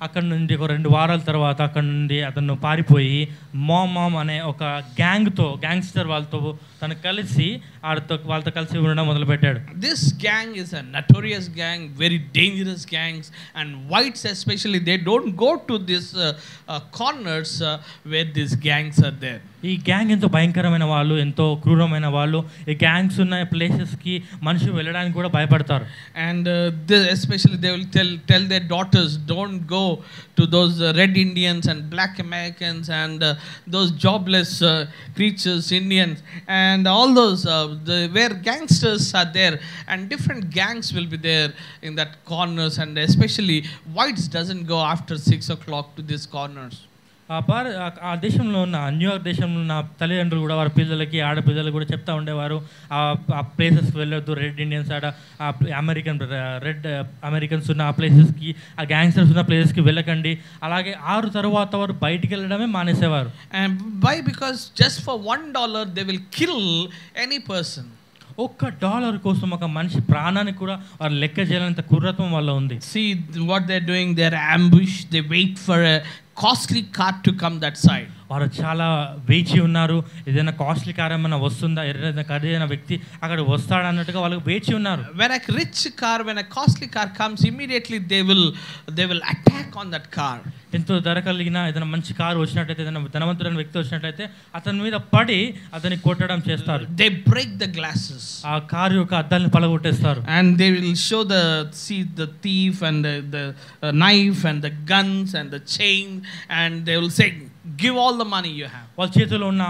[SPEAKER 2] అక్కడ నుండి ఒక 2 వారాల తర్వాత అక్కడ నుండి అతను పారిపోయి మామ్ అనే ఒక గ్యాంగ్స్టర్ వాళ్ళతో తను కలిసి వాళ్ళతో కలిసి ఉండడం మొదలుపెట్టాడు.
[SPEAKER 1] This gang is a notorious gang, very dangerous gangs, and whites especially, they don't go to these corners where these gangs are there.
[SPEAKER 2] ఈ గ్యాంగ్ ఎంతో భయంకరమైన వాళ్ళు, ఎంతో క్రూరమైన వాళ్ళు. ఈ గ్యాంగ్స్ ఉన్న ప్లేసెస్కి మనుషులు వెళ్ళడానికి కూడా భయపడతారు.
[SPEAKER 1] And especially they will tell their daughters, don't go to those red Indians and black Americans and those jobless creatures, Indians, and all those where gangsters are there, and different gangs will be there in that corners, and especially whites doesn't go after 6 o'clock to these corners.
[SPEAKER 2] ఆ దేశంలో ఉన్న New York దేశంలో ఉన్న తల్లిదండ్రులు కూడా వారి పిల్లలకి ఆడపిల్లలు కూడా చెప్తా ఉండేవారు, ఆ ప్లేసెస్కి వెళ్ళొద్దు, రెడ్ ఇండియన్స్ రెడ్ అమెరికన్స్ ఉన్న ఆ ప్లేసెస్కి, ఆ గ్యాంగ్స్టర్స్ ఉన్న ప్లేసెస్కి వెళ్ళకండి. అలాగే 6 తర్వాత వారు బయటికి వెళ్ళడమే మానేసేవారు.
[SPEAKER 1] And why? Because just for $1 they will kill any person.
[SPEAKER 2] $1 కోసం ఒక మనిషి ప్రాణాన్ని కూడా వారు లెక్క చేయాలంత క్రూరత్వం వల్ల ఉంది.
[SPEAKER 1] See what they're doing, they're ambush, they wait for a costly car to come that side.
[SPEAKER 2] వారు చాలా వేచి ఉన్నారు, ఏదైనా కాస్ట్లీ కార్ ఏమైనా వస్తుందా, ఏదైనా ఖరీదైన వ్యక్తి అక్కడ వస్తాడా అన్నట్టుగా వాళ్ళు వేచి ఉన్నారు.
[SPEAKER 1] When a costly car comes, immediately they will attack on that car.
[SPEAKER 2] ఎంతో ధర కలిగిన ఏదైనా మంచి కారు వచ్చినట్లయితే, ఏదైనా ధనవంతుడైన వ్యక్తి వచ్చినట్లయితే అతని మీద పడి అతన్ని కొట్టడం చేస్తారు.
[SPEAKER 1] They break the glasses.
[SPEAKER 2] ఆ కారు యొక్క అద్దాలను పలగొట్టేస్తారు.
[SPEAKER 1] And they will show the thief and the knife and the guns and the chain, and they will say, give all the money you have.
[SPEAKER 2] వాళ్ళ చేతిలో ఉన్న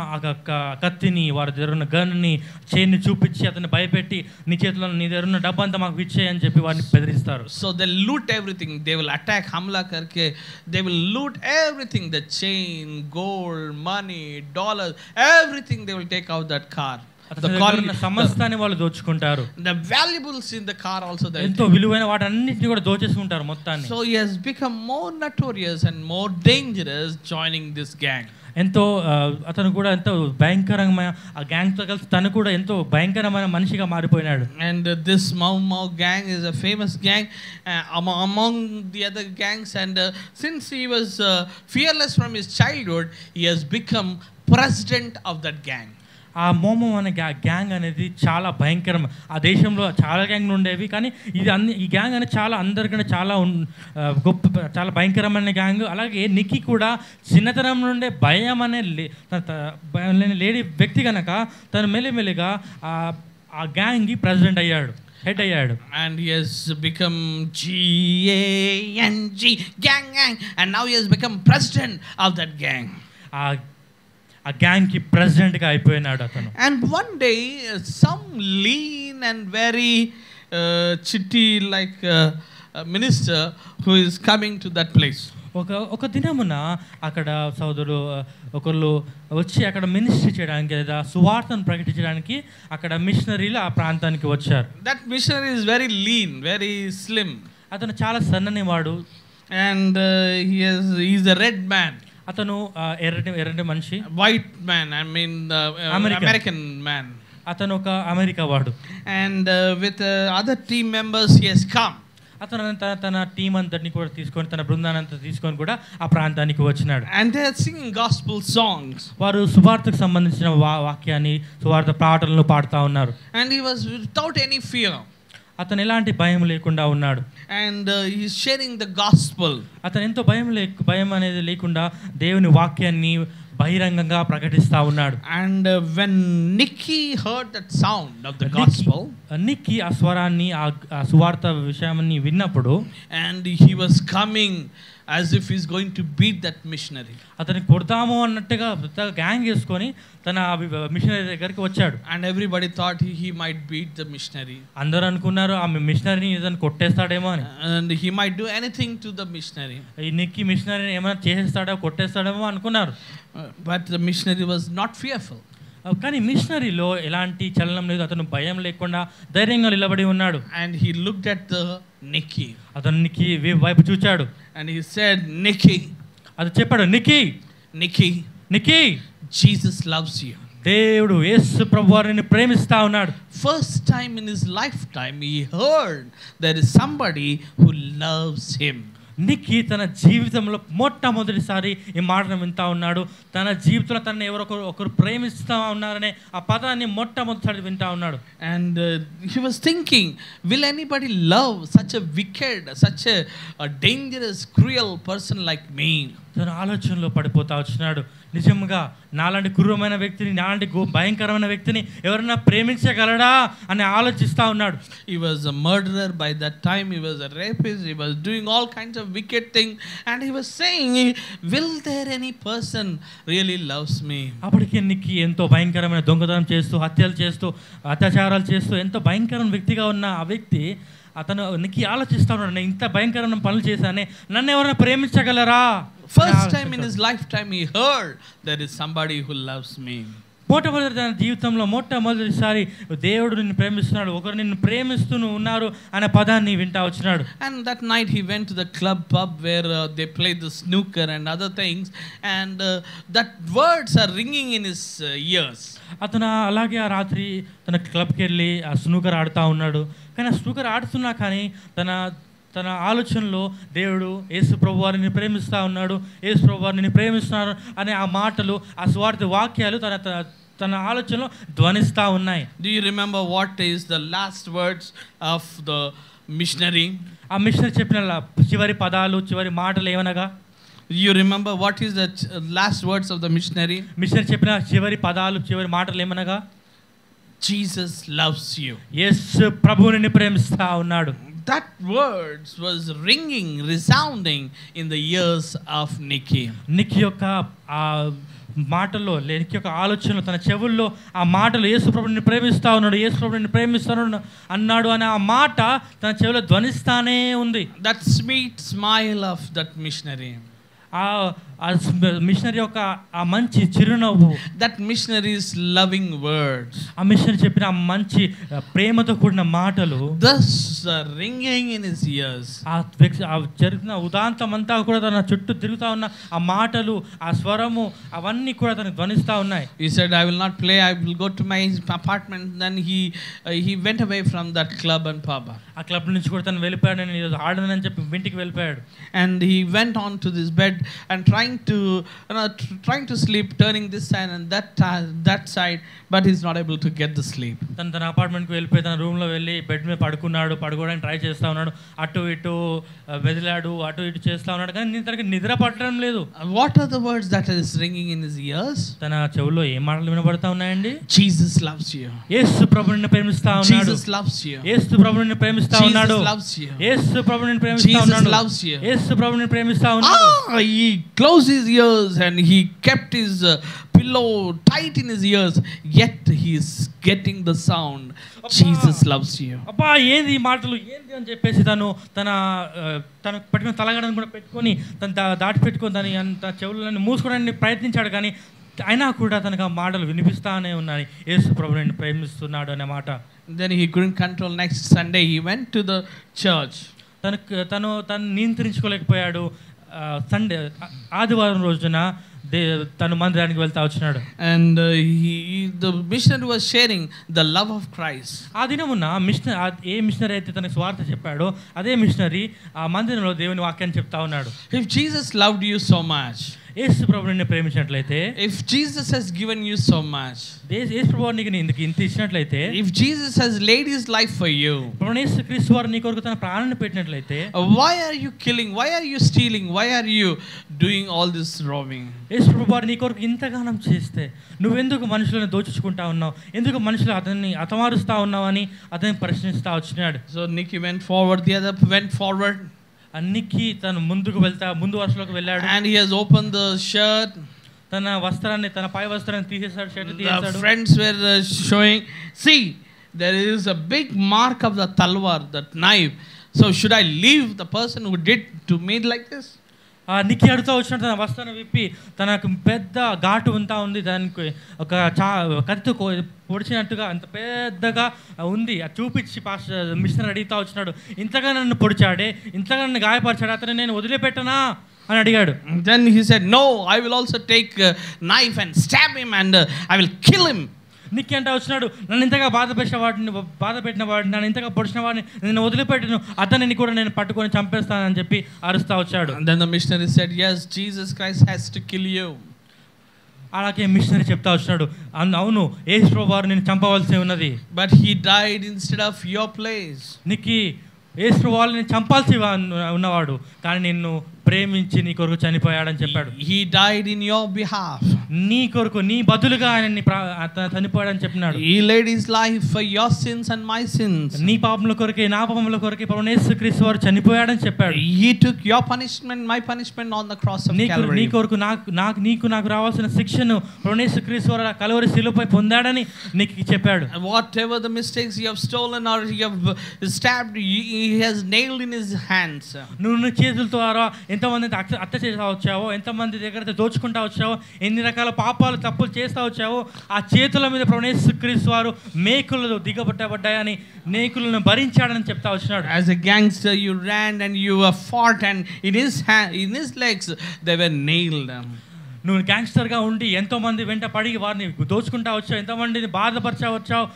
[SPEAKER 2] కత్తిని, వారి దగ్గర ఉన్న గన్ని, చైన్ని చూపించి అతన్ని భయపెట్టి, నీ చేతిలో నీ దగ్గర ఉన్న డబ్బంతా మాకు ఇచ్చేయి అని చెప్పి వారిని బెదిరిస్తారు.
[SPEAKER 1] So they loot everything. They will attack, hamla karke. They will loot everything, the chain, gold, money, dollars, everything they will take out that car.
[SPEAKER 2] సమస్తాన్ని వాళ్ళు దోచుకుంటారు.
[SPEAKER 1] The valuables in the car also they
[SPEAKER 2] ఎంతో విలువైన వాటన్నిటిని కూడా దోచేసుకుంటారు మొత్తాన్ని.
[SPEAKER 1] So he has become more notorious and more dangerous joining this gang.
[SPEAKER 2] ఎంతో అతను కూడా ఎంతో భయంకరమైన ఆ గ్యాంగ్తో కలిసి తను కూడా ఎంతో భయంకరమైన మనిషిగా మారిపోయినాడు.
[SPEAKER 1] And this Mau gang is a famous gang among the other gangs, and since he was fearless from his childhood, he has become president of that gang.
[SPEAKER 2] ఆ మోమో అనే గ్యాంగ్ అనేది చాలా భయంకరం. ఆ దేశంలో చాలా గ్యాంగ్లు ఉండేవి, కానీ ఈ గ్యాంగ్ అనేది చాలా అందరికన్నా చాలా గొప్ప, చాలా భయంకరమైన గ్యాంగ్. అలాగే నిక్కీ కూడా చిన్నతనం నుండే భయం అనే లేని వ్యక్తి కనుక తను మెల్లిమెల్లిగా ఆ గ్యాంగ్కి ప్రెసిడెంట్ అయ్యాడు, హెడ్ అయ్యాడు.
[SPEAKER 1] And he has become gang, and now he has become president of that gang.
[SPEAKER 2] ఆ గ్యాంగ్కి ప్రెసిడెంట్గా అయిపోయినాడు అతను.
[SPEAKER 1] And one day some lean and very chitty like minister who is coming to that place.
[SPEAKER 2] ఒక దినమున అక్కడ సోదరులు ఒకళ్ళు వచ్చి అక్కడ మినిస్ట్రీ చేయడానికి లేదా సువార్తను ప్రకటించడానికి అక్కడ మిషనరీలు ఆ ప్రాంతానికి వచ్చారు.
[SPEAKER 1] That missionary is very lean, very slim.
[SPEAKER 2] అతను చాలా సన్నని వాడు.
[SPEAKER 1] And he is a red man.
[SPEAKER 2] అతను ఎర్రటి మనిషి,
[SPEAKER 1] white man, I mean American man.
[SPEAKER 2] అతను ఒక అమెరికా వాడు.
[SPEAKER 1] And with other team members he has come.
[SPEAKER 2] అతను తన టీం అంతటిని కూడా తీసుకొని, తన బృందాన్ని అంతా తీసుకొని కూడా ఆ ప్రాంతానికి వచ్చినాడు.
[SPEAKER 1] And they are singing gospel songs.
[SPEAKER 2] వారు సువార్తకు సంబంధించిన వాక్యాన్ని, సువార్త పాటలను పాడుతూ ఉన్నారు.
[SPEAKER 1] And he was without any fear.
[SPEAKER 2] అతను ఎలాంటి భయం లేకుండా ఉన్నాడు.
[SPEAKER 1] And he is sharing the gospel.
[SPEAKER 2] అతను ఎంతో భయం అనేది లేకుండా దేవుని వాక్యాన్ని బహిరంగంగా ప్రకటిస్తా ఉన్నాడు.
[SPEAKER 1] And when Nikki heard that sound of the gospel,
[SPEAKER 2] Nikki ఆ స్వరాన్ని, ఆ సువార్త విషయాన్ని విన్నప్పుడు,
[SPEAKER 1] and he was coming as if he's going to beat that missionary.
[SPEAKER 2] అతన్ని కొడతాము అన్నట్టుగా గ్యాంగ్ చేసుకొని తన మిషనరీ దగ్గరికి వచ్చాడు.
[SPEAKER 1] And everybody thought he might beat the missionary.
[SPEAKER 2] అందరూ అనుకున్నారు ఆ మిషనరీని ఏదైనా కొట్టేస్తాడేమో అని.
[SPEAKER 1] And he might do anything to the missionary.
[SPEAKER 2] ఈ నిక్కీ మిషనరీని ఏమైనా చేసేస్తాడో, కొట్టేస్తాడేమో అనుకున్నారు.
[SPEAKER 1] But the missionary was not fearful.
[SPEAKER 2] కానీ మిషనరీలో ఎలాంటి చలనం లేదు, అతను భయం లేకుండా ధైర్యంగా నిలబడి ఉన్నాడు.
[SPEAKER 1] And he looked at the Nicky.
[SPEAKER 2] అతను నిక్కీ వైపు చూచాడు.
[SPEAKER 1] And he said, Nicky.
[SPEAKER 2] అది చెప్పాడు, నిక్కీ,
[SPEAKER 1] Jesus loves you.
[SPEAKER 2] దేవుడు యేసు ప్రభువారిని ప్రేమిస్తా ఉన్నాడు.
[SPEAKER 1] First time in his lifetime he heard there is somebody who loves him.
[SPEAKER 2] Nikki తన జీవితంలో మొట్టమొదటిసారి ఈ మాటను వింటా ఉన్నాడు. తన జీవితంలో తనని ఒకరు ప్రేమిస్తూ ఉన్నారనే ఆ పదాన్ని మొట్టమొదటిసారి వింటా ఉన్నాడు.
[SPEAKER 1] And he was thinking, will anybody love such a wicked, such a dangerous, cruel person like me?
[SPEAKER 2] తన ఆలోచనలో పడిపోతా వచ్చినాడు. నిజంగా నాలాంటి క్రూరమైన వ్యక్తిని, నాలాంటి భయంకరమైన వ్యక్తిని ఎవరైనా ప్రేమించగలడా అని ఆలోచిస్తూ ఉన్నాడు.
[SPEAKER 1] He was a murderer by that time. He was a rapist. He was doing all kinds of wicked things. And he was saying, will there any person really loves me?
[SPEAKER 2] అప్పటికే నిక్కి ఎంతో భయంకరమైన దొంగతనం చేస్తూ, హత్యలు చేస్తూ, అత్యాచారాలు చేస్తూ ఎంతో భయంకరమైన వ్యక్తిగా ఉన్న ఆ వ్యక్తి అతను నిక్కి ఆలోచిస్తూ ఉన్నాడు, నేను ఇంత భయంకరమైన పనులు చేశానే, నన్ను ఎవరైనా ప్రేమించగలరా?
[SPEAKER 1] First time in his lifetime he heard there is somebody who loves me.
[SPEAKER 2] మొట్టమొదటి తన జీవితంలో మొట్టమొదటిసారి దేవుడు నిన్ను ప్రేమిస్తున్నాడు, ఒకరు నిన్ను ప్రేమిస్తూ ఉన్నారు అనే పదాన్ని వింటా వచ్చినాడు.
[SPEAKER 1] And that night he went to the club pub where they played the snooker and other things, and that words are ringing in his ears.
[SPEAKER 2] అతను అలాగే ఆ రాత్రి తన క్లబ్కి వెళ్ళి ఆ స్నూకర్ ఆడుతూ ఉన్నాడు. కానీ ఆ స్నూకర్ ఆడుతున్నా కానీ తన ఆలోచనలో దేవుడు యేసు ప్రభు వారిని ప్రేమిస్తూ ఉన్నాడు, యేసు ప్రభు వారిని ప్రేమిస్తున్నారు అనే ఆ మాటలు, ఆ స్వార్థ వాక్యాలు తన ఆలోచనలో ధ్వనిస్తూ ఉన్నాయి.
[SPEAKER 1] Do you remember what is the last words of the missionary?
[SPEAKER 2] ఆ మిషనరీ చెప్పిన చివరి పదాలు, చివరి మాటలు ఏమనగా?
[SPEAKER 1] You remember what is the last words of the missionary?
[SPEAKER 2] Missionary చెప్పిన చివరి పదాలు, చివరి మాటలు ఏమనగా?
[SPEAKER 1] Jesus loves you.
[SPEAKER 2] యేసు ప్రభువు నిన్ను ప్రేమిస్తా ఉన్నాడు.
[SPEAKER 1] That words was ringing, resounding in the ears of Nicky.
[SPEAKER 2] Nikki యొక్క ఆ మాటల్లో, నిక్కీ యొక్క ఆలోచనలో, తన చెవుల్లో ఆ మాటలు యేసు ప్రభువుని ప్రేమిస్తా ఉన్నాడు, యేసు ప్రభువుని ప్రేమిస్తాను అన్నాడు అనే ఆ మాట తన చెవిలో ధ్వనిస్తానే ఉంది.
[SPEAKER 1] That sweet smile of that missionary.
[SPEAKER 2] ఆ మిషనరీ యొక్క ఆ మంచి చిరునవ్వు,
[SPEAKER 1] that missionary's loving words,
[SPEAKER 2] ఆ మిషనరీ చెప్పిన ఆ మంచి ప్రేమతో కూడిన మాటలు
[SPEAKER 1] thus ringing in his ears.
[SPEAKER 2] ఆ జరిగిన ఉదాంతం అంతా కూడా తన చుట్టూ తిరుగుతా ఉన్న ఆ మాటలు, ఆ స్వరము, అవన్నీ కూడా తనకు ధ్వనిస్తా ఉన్నాయి.
[SPEAKER 1] He said, I will not play, I will go to my apartment. Then he went away from that club and pub.
[SPEAKER 2] ఆ క్లబ్ నుంచి కూడా తను వెళ్ళిపోయాడు, నేను ఈరోజు ఆడనని చెప్పి ఇంటికి వెళ్ళిపోయాడు.
[SPEAKER 1] And he went on to this bed and trying to sleep, turning this side and that side, but he's not able to get the sleep.
[SPEAKER 2] తన అపార్ట్మెంట్కి వెళ్ళిపోయి తన రూమ్లో వెళ్ళి బెడ్ మీద పడుకోవడానికి ట్రై చేస్తూ ఉన్నాడు. అటు ఇటు వెదిలాడు, అటు ఇటు చేస్తూ ఉన్నాడు, కానీ తనకి నిద్ర పట్టడం లేదు.
[SPEAKER 1] What are the words that is ringing in his ears?
[SPEAKER 2] తన చెవుల్లో ఏ మాటలు వినబడతా ఉన్నాయండి?
[SPEAKER 1] Jesus loves you.
[SPEAKER 2] యేసు ప్రభువుని ప్రేమిస్తా ఉన్నాడు.
[SPEAKER 1] Jesus loves you.
[SPEAKER 2] యేసు ప్రభువుని ప్రేమిస్తా ఉన్నాడు.
[SPEAKER 1] Jesus loves you.
[SPEAKER 2] యేసు ప్రభువుని ప్రేమిస్తా ఉన్నాడు.
[SPEAKER 1] Jesus loves you.
[SPEAKER 2] యేసు ప్రభువుని ప్రేమిస్తా ఉన్నాడు.
[SPEAKER 1] He closed his ears and he kept his pillow tight in his ears, yet he is getting the sound. Jesus loves you.
[SPEAKER 2] అబ్బా ఏంది ఈ మాటలు ఏంది అని చెప్పేసి తను పట్టుకుని తలగడని కూడా పెట్టుకొని దాటి పెట్టుకొని దాని అంత చెవులను మూసుకోవడానికి ప్రయత్నించాడు, కానీ అయినా కూడా తనకు ఆ మాటలు వినిపిస్తానే ఉన్నాయి, యేసు ప్రభువుని నేను ప్రేమిస్తున్నాడు అనే మాట.
[SPEAKER 1] Then he couldn't control. Next Sunday he went to the church.
[SPEAKER 2] తను నియంత్రించుకోలేకపోయాడు. సండే ఆదివారం రోజున తను మందిరానికి వెళ్తా వచ్చినాడు.
[SPEAKER 1] And the missionary was sharing the love of Christ.
[SPEAKER 2] ఆ దినమున ఏ మిషనరీ అయితే తనకు స్వార్థ చెప్పాడో అదే మిషనరీ ఆ మందిరంలో దేవుని వాక్యాన్ని చెప్తా ఉన్నాడు.
[SPEAKER 1] If Jesus loved you so much,
[SPEAKER 2] యేసు ప్రభువుని నిన్ను ప్రేమించినట్లయితే,
[SPEAKER 1] if Jesus has given you so much,
[SPEAKER 2] యేసు ప్రభువు నీకు ఇంత ఇచ్చినట్లయితే,
[SPEAKER 1] if Jesus has laid his life for you,
[SPEAKER 2] ప్రభువు యేసుక్రీస్తు వారు నీ కొరకు తన ప్రాణాన్ని పెట్టినట్లయితే,
[SPEAKER 1] why are you killing? Why are you stealing? Why are you doing all this robbing?
[SPEAKER 2] యేసు ప్రభువు వారు నీ కొరకు ఇంతగానం చేస్తే నువ్వెందుకు మనుషులను దోచుకుంటా ఉన్నావు, ఎందుకు మనుషులు అతన్ని అతమారుస్తా ఉన్నావు అని అతన్ని ప్రశ్నిస్తా వచ్చినాడు.
[SPEAKER 1] So Nicky went forward, the other went forward.
[SPEAKER 2] Nikki తను ముందు వరుసలోకి వెళ్ళాడు.
[SPEAKER 1] And he has opened the shirt.
[SPEAKER 2] తన వస్త్రాన్ని, తన పై వస్త్రాన్ని తీసేశాడు, షర్ట్ తీసేశాడు.
[SPEAKER 1] The friends were showing, see, there is a big mark of the talwar, that knife. So should I leave the person who did to me like this?
[SPEAKER 2] Nikki అడుగుతూ వచ్చినట్టు తన వస్త్రాన్ని విప్పి తనకు పెద్ద ఘాటు ఉంటా ఉంది, దానికి ఒక కత్తితో పొడిచినట్టుగా అంత పెద్దగా ఉంది. అది చూపించి మిషనరీ అడుగుతూ వచ్చినాడు, ఇంతగా నన్ను పొడిచాడే, ఇంతగా నన్ను గాయపరిచాడు, అతను నేను వదిలిపెట్టనా అని అడిగాడు.
[SPEAKER 1] Then he said, no, I will also take a knife and stab him and I will kill him.
[SPEAKER 2] నిక్కి అంటా వచ్చినాడు, నన్ను ఇంతగా బాధ పెట్టిన వాడిని, నన్ను ఇంతగా పొడిచిన వాడిని నేను వదిలిపెట్టను, అతనిని కూడా నేను పట్టుకొని చంపేస్తానని చెప్పి అరుస్తా వచ్చాడు.
[SPEAKER 1] And then the missionary said, yes, Jesus Christ has to kill you.
[SPEAKER 2] అలాగే మిషనరీ చెప్తా వచ్చినాడు, అవును యేసు ప్రభువు వారు నేను చంపవలసి ఉన్నది.
[SPEAKER 1] But he died instead of your place.
[SPEAKER 2] నిక్కి యేసు ప్రభువు వారిని చంపాల్సి ఉన్నవాడు, కానీ నిన్ను ప్రేమించి నీ కొరకు చనిపోయాడని చెప్పాడు.
[SPEAKER 1] He died in your behalf.
[SPEAKER 2] నీ కొరకు నీ బదులుగా ఆయన చనిపోయాడని చెప్పినాడు.
[SPEAKER 1] He laid his life for your sins and my sins.
[SPEAKER 2] నీ పాపముల కొరకే నా పాపముల కొరకే ప్రభువైన యేసుక్రీస్తు వారు చనిపోయాడని చెప్పాడు.
[SPEAKER 1] He took your punishment, my punishment on the cross of Calvary.
[SPEAKER 2] నీ కొరకు నాకు రావాల్సిన శిక్షను ప్రభువైన యేసుక్రీస్తు వారు కల్వరి శిలువపై పొందాడని నీకు చెప్పాడు.
[SPEAKER 1] Whatever the mistakes you have stolen or you have stabbed, he has nailed in his hands.
[SPEAKER 2] నువ్వు చేతుల ద్వారా ఎంతమంది హత్య చేస్తా వచ్చావో, ఎంతమంది దగ్గర దోచుకుంటా వచ్చావో, ఎన్ని రకాల పాపాలు తప్పులు చేస్తా వచ్చావో, ఆ చేతుల మీద ప్రభువైన యేసుక్రీస్తు వారు మేకులు దిగబడ్డాయని మేకులను భరించాడని చెప్తా వచ్చినాడు.
[SPEAKER 1] As a gangster you ran and you fought, and in his legs they were nailed.
[SPEAKER 2] నువ్వు గ్యాంగ్స్టర్గా ఉండి ఎంతోమంది వెంట పడి వారిని దోచుకుంటా వచ్చావు, ఎంతోమందిని బాధపరచా వచ్చావు,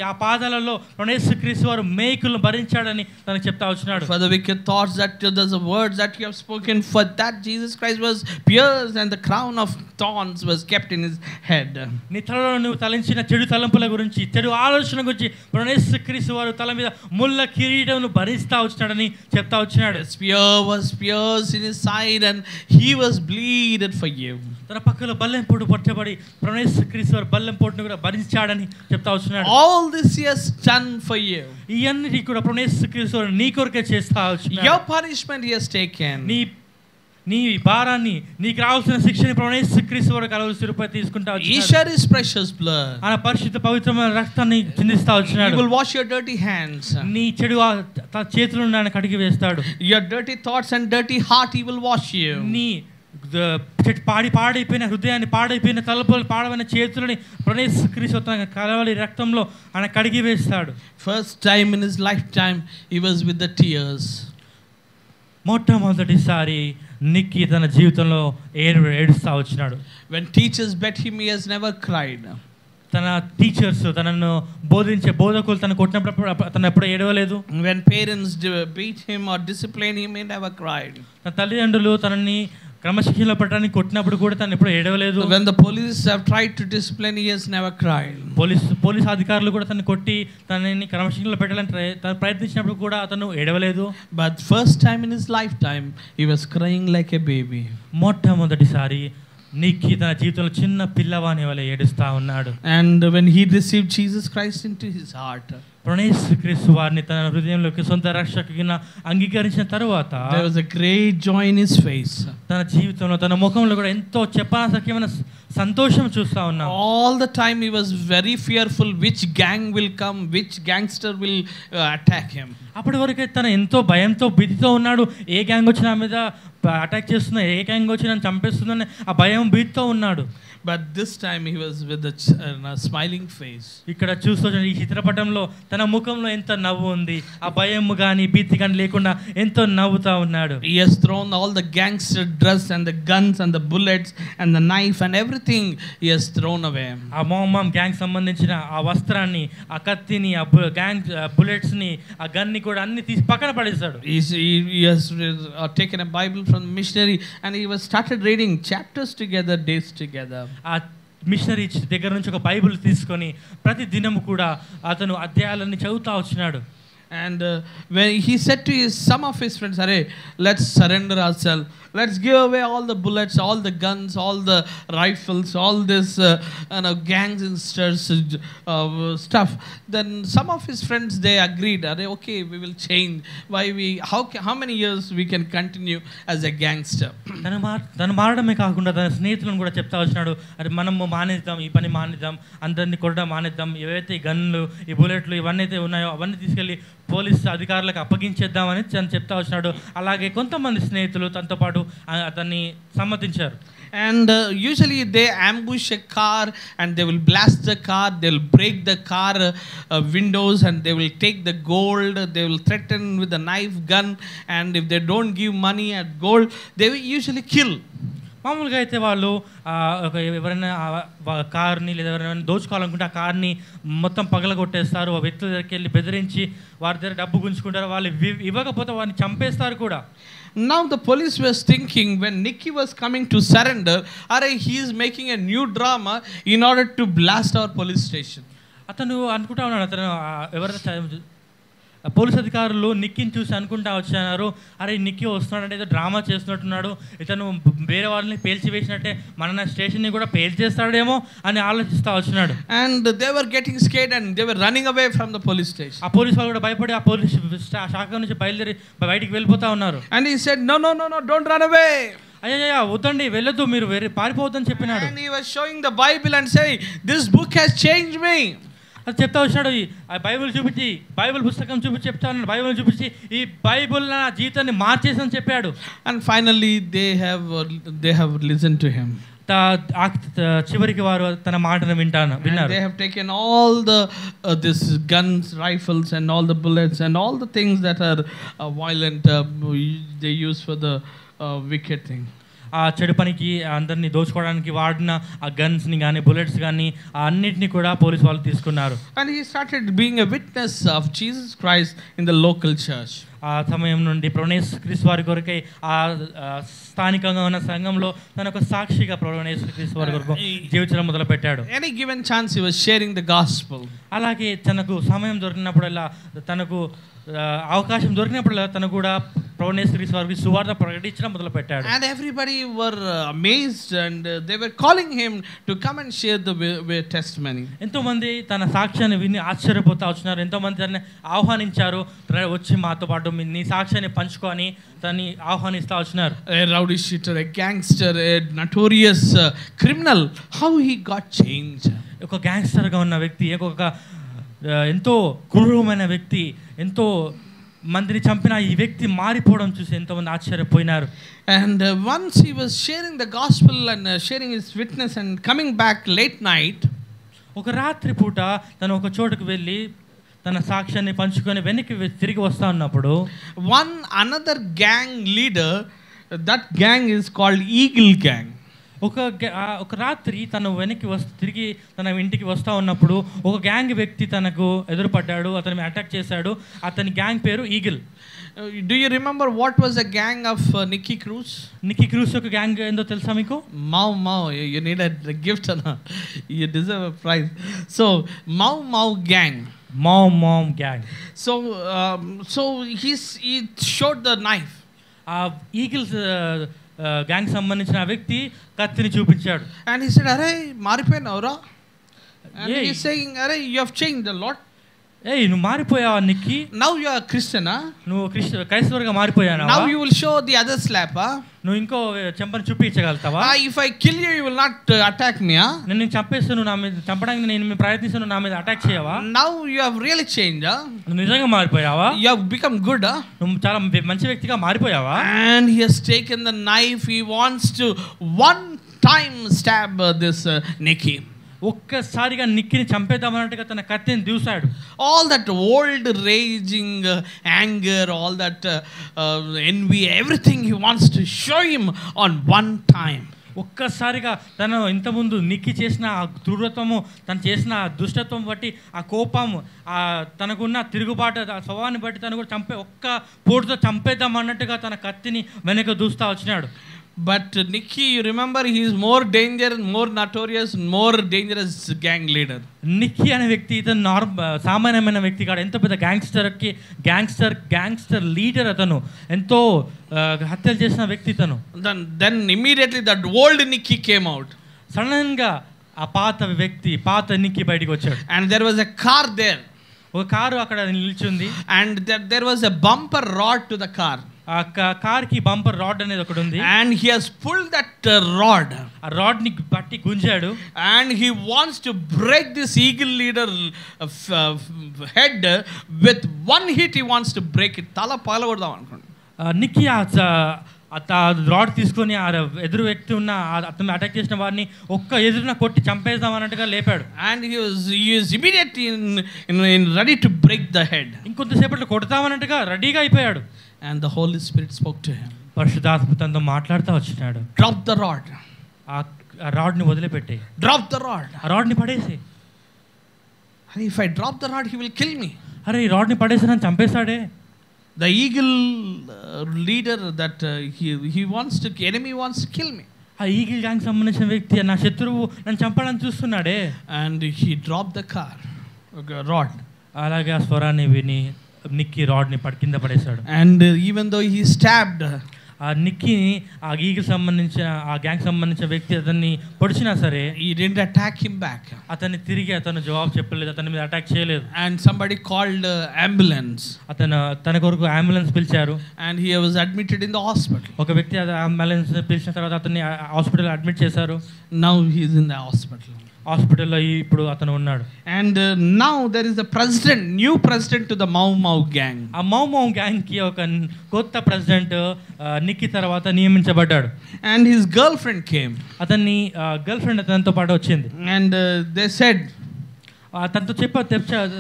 [SPEAKER 2] ఆ పాదాలలో యేసుక్రీస్తు వారు మేకులను భరించాడని తనకు చెప్తా వచ్చినాడు.
[SPEAKER 1] For the wicked thoughts that the words that you have spoken, for that Jesus Christ was pierced and the crown of thorns was kept in his head.
[SPEAKER 2] నీ తలలో నువ్వు తలంచిన చెడు తలంపుల గురించి, చెడు ఆలోచన గురించి యేసుక్రీస్తు వారు తల మీద ముళ్ళ కిరీటమును భరిస్తా వచ్చినాడని చెప్తా వచ్చినాడు.
[SPEAKER 1] The spear was pierced in his side and he was bleeded for you.
[SPEAKER 2] తన పక్కలో బల్లెం పోటు పట్టబడి యేసుక్రీస్తు వారు బల్లెం పోటును కూడా భరించాడని చెప్తా వచ్చినాడు.
[SPEAKER 1] All this he has done for you.
[SPEAKER 2] ఇవన్నీ కూడా యేసుక్రీస్తు వారు నీ కొరకే చేస్తా వచ్చినాడు.
[SPEAKER 1] Your punishment he has taken.
[SPEAKER 2] నీ భారాన్ని, నీకు రావాల్సిన శిక్షని యేసుక్రీస్తు వారు కల్వరి శిలువపై తీసుకుంటా వచ్చాడు.
[SPEAKER 1] He shed his precious blood.
[SPEAKER 2] ఆయన పరిశుద్ధ పవిత్రమైన రక్తాన్ని చిందిస్తా వచ్చాడు.
[SPEAKER 1] He will wash your dirty hands.
[SPEAKER 2] నీ చెడు చేతులను ఆయన కడిగి వేస్తాడు.
[SPEAKER 1] Your dirty thoughts and dirty heart he will wash you.
[SPEAKER 2] నీ పాడైపోయిన హృదయాన్ని, పాడైపోయిన తలుపులు, పాడైన చేతులని యేసుక్రీస్తు తన కల్వరి రక్తంలో ఆయన కడిగి వేస్తాడు.
[SPEAKER 1] First time in his lifetime he was with the tears.
[SPEAKER 2] మొట్టమొదటిసారి నిక్కి తన జీవితంలో ఏడుస్తా వచ్చినాడు.
[SPEAKER 1] When teachers beat him he has never cried.
[SPEAKER 2] తన టీచర్స్ తనను బోధించే బోధకులు తను కొట్టినప్పుడు తను ఎప్పుడు ఏడవలేదు.
[SPEAKER 1] When parents beat him or discipline him he never cried.
[SPEAKER 2] తన తల్లిదండ్రులు తనని క్రమశిక్షణలో పెట్టడానికి కొట్టినప్పుడు కూడా తను ఎప్పుడు ఏడవలేదు.
[SPEAKER 1] When the police have tried to discipline he has never cried.
[SPEAKER 2] Police అధికారులు కూడా తనని కొట్టి తనని క్రమశిక్షణలో పెట్టాలని ప్రయత్నించినప్పుడు కూడా అతను ఏడవలేదు.
[SPEAKER 1] But first time in his lifetime he was crying like a baby.
[SPEAKER 2] మొట్టమొదటిసారి నిక్కి తన జీవితంలో చిన్న పిల్లవాని వలె ఏడుస్తా ఉన్నాడు.
[SPEAKER 1] And when he received Jesus Christ into his heart,
[SPEAKER 2] యేసుక్రీస్తు వారిని తన హృదయంలోకి సొంత రక్షకునిగా అంగీకరించిన తరువాత
[SPEAKER 1] there was a great joy in his face.
[SPEAKER 2] తన జీవితంలో, తన ముఖంలో కూడా ఎంతో చెప్పనసఖ్యమైన సంతోషం చూస్తా ఉన్నాం.
[SPEAKER 1] All the time he was very fearful which gang will come, which gangster will attack him.
[SPEAKER 2] అప్పటి వరకు తన ఎంతో భయంతో, భీతితో ఉన్నాడు. ఏ గ్యాంగ్ వచ్చినా నా మీద అటాక్ చేస్తున్నా, ఏ గ్యాంగ్ వచ్చి నన్ను చంపేస్తుందని ఆ భయం, భీతితో ఉన్నాడు.
[SPEAKER 1] But this time he was with a smiling face.
[SPEAKER 2] ఇక్కడ చూస్తూ ఈ చిత్రపటంలో తన ముఖంలో ఎంత నవ్వు ఉంది. ఆ భయం కానీ భీతి కానీ లేకుండా ఎంతో నవ్వుతా ఉన్నాడు.
[SPEAKER 1] He has thrown all the gangster dress and the guns and the bullets and the knife and everything he has thrown away.
[SPEAKER 2] ఆ మొహమ్మం గ్యాంగ్ సంబంధించిన ఆ వస్త్రాన్ని, ఆ కత్తిని, ఆ గ్యాంగ్ బుల్లెట్స్ ని, ఆ గన్ ని కూడా అన్ని తీసి పక్కన పడేశాడు.
[SPEAKER 1] He has taken a Bible from the missionary and he was started reading chapters together, days together.
[SPEAKER 2] ఆ మిషనరీ దగ్గర నుంచి ఒక బైబిల్ తీసుకొని ప్రతి దినము కూడా అతను అధ్యాయాలన్నీ చదువుతా వచ్చినాడు.
[SPEAKER 1] And when he said to some of his friends, "Arey, let's surrender ourselves. Let's give away all the bullets, all the guns, all the rifles, all this gangsters stuff." Then some of his friends they agreed, "Arey, okay, we will change. How many years we can continue as a gangster?"
[SPEAKER 2] తను మారడమే కాకుండా తన స్నేహితులను కూడా చెప్తా వచ్చినాడు, అరే మనము మానేద్దాం, ఈ పని మానేద్దాం, అందరినీ కొట్టడం మానేద్దాం, ఏవైతే ఈ గన్లు, ఈ బుల్లెట్లు ఇవన్నీ అయితే ఉన్నాయో అవన్నీ తీసుకెళ్ళి పోలీస్ అధికారులకు అప్పగించేద్దామని తను చెప్తా వచ్చినాడు. అలాగే కొంతమంది స్నేహితులు తనతో పాటు అతన్ని సమ్మతించారు.
[SPEAKER 1] And usually they ambush a car and they will blast the car, they will break the car windows and they will take the gold, they will threaten with a knife, gun, and if they don't give money and gold they will usually kill.
[SPEAKER 2] మామూలుగా అయితే వాళ్ళు ఎవరైనా కార్ని లేదా ఎవరైనా దోచుకోవాలనుకుంటే ఆ కార్ని మొత్తం పగలగొట్టేస్తారు. ఆ వ్యక్తుల దగ్గరికి వెళ్ళి బెదిరించి వారి దగ్గర డబ్బు గుంజుకుంటారు. వాళ్ళు ఇవ్వకపోతే వారిని చంపేస్తారు కూడా.
[SPEAKER 1] Now the police was thinking when Nicky was coming to surrender, he is making a new drama in order to blast our police station.
[SPEAKER 2] అతను అనుకుంటా ఉన్నాడు, అతను ఎవరైనా పోలీస్ అధికారులు నిక్కిని చూసి అనుకుంటా వచ్చారు, అరే నిక్కి వస్తున్నాడంటే ఏదో డ్రామా చేస్తున్నట్టున్నాడు, ఇతను వేరే వాళ్ళని పేల్చివేసినట్టే మన స్టేషన్ని కూడా పేల్చేస్తాడేమో అని ఆలోచిస్తూ వచ్చినాడు.
[SPEAKER 1] And they were getting scared and they were running away from the police station.
[SPEAKER 2] ఆ పోలీస్ వాళ్ళు కూడా భయపడి ఆ పోలీస్ శాఖ నుంచి బయలుదేరి బయటికి వెళ్ళిపోతా ఉన్నారు.
[SPEAKER 1] And he said, no, don't run away.
[SPEAKER 2] అయ్యా వద్దండి, వెళ్ళొద్దు, మీరు వేరే పారిపోవద్దని చెప్పినాడు.
[SPEAKER 1] And he was showing the Bible and saying, this book has changed me.
[SPEAKER 2] అది చెప్తా వచ్చాడు, ఆ బైబిల్ చూపించి, బైబిల్ పుస్తకం చూపించి చెప్తా ఉన్నాడు, బైబిల్ చూపించి ఈ బైబిల్ నా జీవితాన్ని మార్చేసని చెప్పాడు.
[SPEAKER 1] And finally they have listened to him.
[SPEAKER 2] చివరికి వారు తన మాటను విన్నారు.
[SPEAKER 1] They have taken all the this guns, rifles and all the bullets and all the things that are violent they use for the wicked thing.
[SPEAKER 2] ఆ చెడు పనికి అందరినీ దోచుకోవడానికి వాడిన ఆ గన్స్ని కానీ బుల్లెట్స్ కానీ అన్నిటినీ కూడా పోలీసు వాళ్ళు తీసుకున్నారు.
[SPEAKER 1] And he started being a witness of Jesus Christ in the local church.
[SPEAKER 2] ఆ సమయం నుండి ప్రభువైన క్రీస్తు వారి కొరకై ఆ స్థానికంగా ఉన్న సంఘంలో తన ఒక సాక్షిగా ప్రభువైన క్రీస్తు వారి కొరకు జీవించడం మొదలు పెట్టాడు.
[SPEAKER 1] Any given chance he was sharing the gospel.
[SPEAKER 2] అలాగే తనకు సమయం దొరికినప్పుడల్లా, తనకు అవకాశం దొరికినప్పుడల్లా తను కూడా ప్రభువైన క్రీస్తు వారికి సువార్త ప్రకటించడం మొదలు పెట్టాడు.
[SPEAKER 1] And everybody were amazed and they were calling him to come and share the testimony.
[SPEAKER 2] ఎంతో మంది తన సాక్ష్యాన్ని విని ఆశ్చర్యపోతా వచ్చినారు. ఎంతో మంది తనని ఆహ్వానించారు, వచ్చి మాతో పాటు నీ సాక్ష్యాన్ని పంచుకొని తనని ఆహ్వానిస్తా వచ్చినారు.
[SPEAKER 1] A rowdy shooter, a gangster, a notorious criminal, how he got changed.
[SPEAKER 2] ఒక గ్యాంగ్స్టర్గా ఉన్న వ్యక్తి, ఒక ఎంతో క్రూరమైన వ్యక్తి, ఎంతో మందిని చంపిన ఈ వ్యక్తి మారిపోవడం చూసి ఎంతో మంది ఆశ్చర్యపోయినారు.
[SPEAKER 1] And once he was sharing the gospel and sharing his witness and coming back late night,
[SPEAKER 2] ఒక రాత్రి పూట తను ఒక చోటుకు వెళ్ళి తన సాక్ష్యాన్ని పంచుకొని వెనక్కి తిరిగి వస్తా ఉన్నప్పుడు
[SPEAKER 1] another gang leader, that gang is called Eagle Gang.
[SPEAKER 2] ఒక రాత్రి తను వెనక్కి తిరిగి తన ఇంటికి వస్తూ ఉన్నప్పుడు ఒక గ్యాంగ్ వ్యక్తి తనకు ఎదురుపడ్డాడు, అతన్ని అటాక్ చేశాడు. అతని గ్యాంగ్ పేరు eagle.
[SPEAKER 1] Do you remember what was the gang of Nicky Cruz?
[SPEAKER 2] Nicky Cruz యొక్క గ్యాంగ్ ఏందో తెలుసా మీకు?
[SPEAKER 1] Mau. You need a gift or not? You deserve a prize. So Mau gang.
[SPEAKER 2] Mau gang.
[SPEAKER 1] So he showed the knife.
[SPEAKER 2] Eagles gang సంబంధించిన వ్యక్తి కత్తిని చూపించాడు.
[SPEAKER 1] And he said, "Arey మారిపోయినావురా." And he is saying, "Arey you have changed a lot."
[SPEAKER 2] ఏయ్ నువ్వు మారిపోయావా Nikki?
[SPEAKER 1] Now you are Christian,
[SPEAKER 2] నువ్వు క్రైస్తవుడిగా మారిపోయావా?
[SPEAKER 1] Now you will show the other slap,
[SPEAKER 2] నువ్వు ఇంకో చెంపని చూపించగలుగుతావా?
[SPEAKER 1] If I kill you, you will not attack me,
[SPEAKER 2] నేను చంపేస్తే నువ్వు నా మీద చంపడానికి నేను ప్రయత్నిస్తాను, నా మీద అటాక్ చేయవా?
[SPEAKER 1] Now you have really changed,
[SPEAKER 2] నువ్వు నిజంగా మారిపోయావా?
[SPEAKER 1] You have become good,
[SPEAKER 2] నువ్వు చాలా మంచి వ్యక్తిగా మారిపోయావా?
[SPEAKER 1] And he has taken the knife. He wants to one time stab this Nicky.
[SPEAKER 2] ఒక్కసారిగా నిక్కిని చంపేద్దామన్నట్టుగా తన కత్తిని దూసాడు.
[SPEAKER 1] All that old raging anger, all that envy, everything he wants to show him on one time.
[SPEAKER 2] ఒక్కసారిగా తను ఇంతకుముందు నిక్కి చేసిన ఆ క్రూరత్వము, తను చేసిన దుష్టత్వం బట్టి ఆ కోపము, తనకున్న తిరుగుబాటు స్వభావాన్ని బట్టి తను కూడా ఒక్క పోటుతో చంపేద్దాం అన్నట్టుగా తన కత్తిని వెనక దూస్తా వచ్చినాడు.
[SPEAKER 1] But Nicky, you remember, he is more dangerous, more notorious, more dangerous gang leader.
[SPEAKER 2] Nikki అనే వ్యక్తి ఇతను సామాన్యమైన వ్యక్తి కాదు, ఎంతో పెద్ద గ్యాంగ్స్టర్ లీడర్. అతను ఎంతో హత్యలు చేసిన వ్యక్తి తను.
[SPEAKER 1] Then immediately that old Nicky came out.
[SPEAKER 2] Sudden గా ఆ పాత నిక్కీ బయటికి వచ్చాడు.
[SPEAKER 1] And there was a car there.
[SPEAKER 2] ఒక కారు అక్కడ నిల్చుంది.
[SPEAKER 1] And there was a bumper rod to the car.
[SPEAKER 2] ఆ కార్ కి బంపర్ రాడ్ అనేది ఒకటి ఉంది.
[SPEAKER 1] And he has pulled that rod.
[SPEAKER 2] ఆ రాడ్ ని పట్టి గుంజాడు.
[SPEAKER 1] And he wants to break this eagle leader head with one hit. He wants to break it. తల పగలగొడదాం అనుకోండి.
[SPEAKER 2] నిక్కీ రాడ్ తీసుకొని ఆ ఎదురు వ్యక్తి ఉన్న అతను అటాక్ చేసిన వారిని ఎదురున కొట్టి చంపేద్దాం అన్నట్టుగా లేపాడు.
[SPEAKER 1] And he is immediately in ready to break the head.
[SPEAKER 2] ఇంకొంతసేపట్లో కొడతామన్నట్టుగా రెడీగా అయిపోయాడు.
[SPEAKER 1] And the Holy Spirit spoke to him.
[SPEAKER 2] పరిశుద్ధాత్మ తనతో మాట్లాడుతూ వచ్చినాడు.
[SPEAKER 1] Drop the rod.
[SPEAKER 2] ఆ రాడ్ని వదిలిపెట్టి,
[SPEAKER 1] Drop the rod.
[SPEAKER 2] ఆ రాడ్ని పడేసి,
[SPEAKER 1] And if I drop the rod, he will kill me.
[SPEAKER 2] అరే ఈ రాడ్ని పడేసి నన్ను చంపేస్తాడే.
[SPEAKER 1] The eagle leader that enemy wants to kill me.
[SPEAKER 2] ఆ ఈగిల్ గ్యాంగ్ సంబంధించిన వ్యక్తి, నా శత్రువు నన్ను చంపడానికి చూస్తున్నాడే.
[SPEAKER 1] And he dropped the rod.
[SPEAKER 2] అలాగే ఆ స్వరాన్ని విని నిక్కీ రాడ్ని కింద పడేశాడు.
[SPEAKER 1] And even though he stabbed,
[SPEAKER 2] ఆ నిక్కీని ఆ ఈగిల్ సంబంధించిన ఆ గ్యాంగ్ సంబంధించిన వ్యక్తి అతన్ని పొడిచినా సరే,
[SPEAKER 1] he didn't attack him back.
[SPEAKER 2] అతన్ని తిరిగి అతను జవాబు చెప్పలేదు, అతని మీద అటాక్ చేయలేదు.
[SPEAKER 1] And somebody called ambulance.
[SPEAKER 2] తన కొరకు అంబులెన్స్ పిలిచారు.
[SPEAKER 1] And he was admitted in the hospital.
[SPEAKER 2] ఒక వ్యక్తి అంబులెన్స్ పిలిచిన తర్వాత అతన్ని హాస్పిటల్ అడ్మిట్ చేశారు.
[SPEAKER 1] Now he is in the hospital.
[SPEAKER 2] హాస్పిటల్లో ఇప్పుడు అతను ఉన్నాడు.
[SPEAKER 1] And now there is a new president to the Mau Mau gang.
[SPEAKER 2] ఆ మౌ మౌ గ్యాంగ్ కి ఒక కొత్త ప్రెసిడెంట్ నిక్కీ తర్వాత నియమించబడ్డాడు.
[SPEAKER 1] And his girlfriend came.
[SPEAKER 2] అతన్ని గర్ల్ ఫ్రెండ్ అతనితో పాటు వచ్చింది.
[SPEAKER 1] And they said,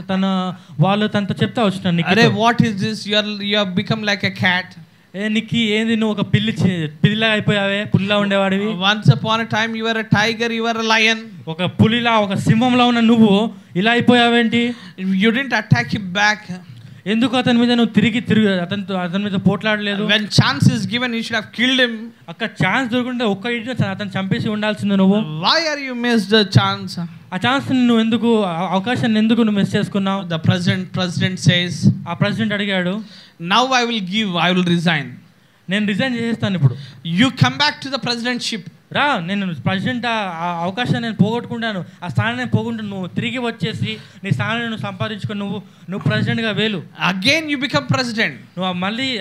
[SPEAKER 2] తనతో వాళ్ళు తనతో చెప్తా వచ్చినారు Nikki,
[SPEAKER 1] "Arey, what is this? You have become like a cat."
[SPEAKER 2] Nikki ఏంది నువ్వు ఒక పిల్లిలా అయిపోయావే, పులిలా ఉండేవాడివి.
[SPEAKER 1] Once upon a time you were a tiger, you were a lion.
[SPEAKER 2] ఒక పులిలా ఒక సింహంలా ఉన్న నువ్వు ఇలా అయిపోయావేంటి?
[SPEAKER 1] You didn't attack him back.
[SPEAKER 2] ఎందుకు అతని మీద నువ్వు తిరిగి అతని మీద పోట్లాడలేదు?
[SPEAKER 1] When chance is given, you should have killed him.
[SPEAKER 2] అక్కడ ఛాన్స్ దొరుకుంటే ఒక్క ఇటు అతను చంపేసి ఉండాల్సింది నువ్వు.
[SPEAKER 1] Why are you missed the chance?
[SPEAKER 2] ఆ ఛాన్స్ నువ్వు ఎందుకు, అవకాశాన్ని ఎందుకు నువ్వు మిస్ చేసుకున్నావు?
[SPEAKER 1] The president says,
[SPEAKER 2] ఆ ప్రెసిడెంట్ అడిగాడు,
[SPEAKER 1] "Now I will resign.
[SPEAKER 2] నేను రిజైన్ చేస్తాను ఇప్పుడు.
[SPEAKER 1] You come back to the presidentship."
[SPEAKER 2] రా, నేను ప్రెసిడెంట్ ఆ అవకాశాన్ని నేను పోగొట్టుకుంటాను, ఆ స్థానాన్ని నేను పోగొట్టు, నువ్వు తిరిగి వచ్చేసి నీ స్థానాన్ని నువ్వు సంపాదించుకొని నువ్వు ప్రెసిడెంట్గా వేలు.
[SPEAKER 1] Again you become president.
[SPEAKER 2] నువ్వు మళ్ళీ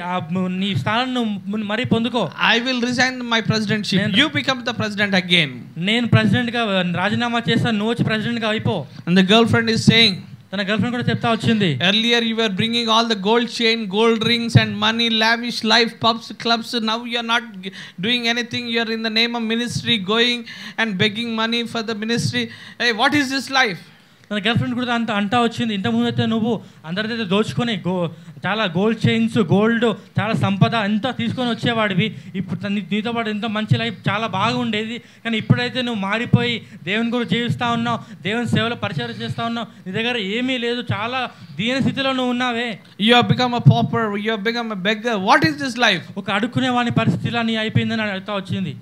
[SPEAKER 2] నీ స్థానాన్ని నువ్వు మరీ పొందుకో.
[SPEAKER 1] I will resign my presidentship. You become the president again.
[SPEAKER 2] నేను ప్రెసిడెంట్గా రాజీనామా చేస్తాను, నువ్వు వచ్చి ప్రెసిడెంట్గా అయిపో.
[SPEAKER 1] And the girlfriend is saying,
[SPEAKER 2] తన గర్ల్ ఫ్రెండ్ కూడా చెప్తా వచ్చింది,
[SPEAKER 1] "Earlier you were bringing all the gold chain, gold rings and money, lavish life, pubs, clubs. Now you are not doing anything. You are in the name of ministry, going and begging money for the ministry. Hey, what is this life?"
[SPEAKER 2] తన girl friend కూడా అంటా వచ్చింది, ఇంతకుముందు అయితే నువ్వు అందరిదైతే దోచుకొని చాలా gold chains, gold, చాలా సంపద అంతా తీసుకొని వచ్చేవాడివి. ఇప్పుడు నీతో పాటు ఎంతో మంచి లైఫ్ చాలా బాగుండేది. కానీ ఇప్పుడైతే నువ్వు మారిపోయి దేవుని గురించి జీవిస్తూ ఉన్నావు, దేవుని సేవలో పరిచయం చేస్తూ ఉన్నావు, నీ దగ్గర ఏమీ లేదు, చాలా దీన స్థితిలో నువ్వు ఉన్నావే.
[SPEAKER 1] You have become a pauper, you have become a beggar. What is this life?
[SPEAKER 2] ఒక అడుక్కునే వాని పరిస్థితిలో నీ అయిపోయిందని అడుగుతా వచ్చింది.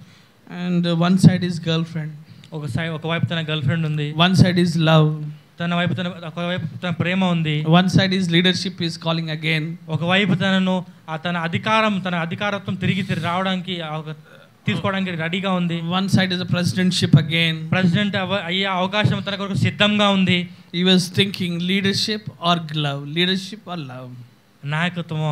[SPEAKER 1] And one side is girlfriend,
[SPEAKER 2] ఒకవైపు తన గర్ల్ ఫ్రెండ్ ఉంది,
[SPEAKER 1] one side is love,
[SPEAKER 2] ఒకవైపు తన ప్రేమ ఉంది,
[SPEAKER 1] one side is leadership is calling again,
[SPEAKER 2] ఒకవైపు తన అధికారత్వం తిరిగి రావడానికి తీసుకోవడానికి రెడీగా ఉంది.
[SPEAKER 1] one side is the presidentship again.
[SPEAKER 2] President అయ్యే అవకాశం తన కొరకు సిద్ధంగా ఉంది.
[SPEAKER 1] He was thinking leadership or love, leadership or love.
[SPEAKER 2] నాయకత్వం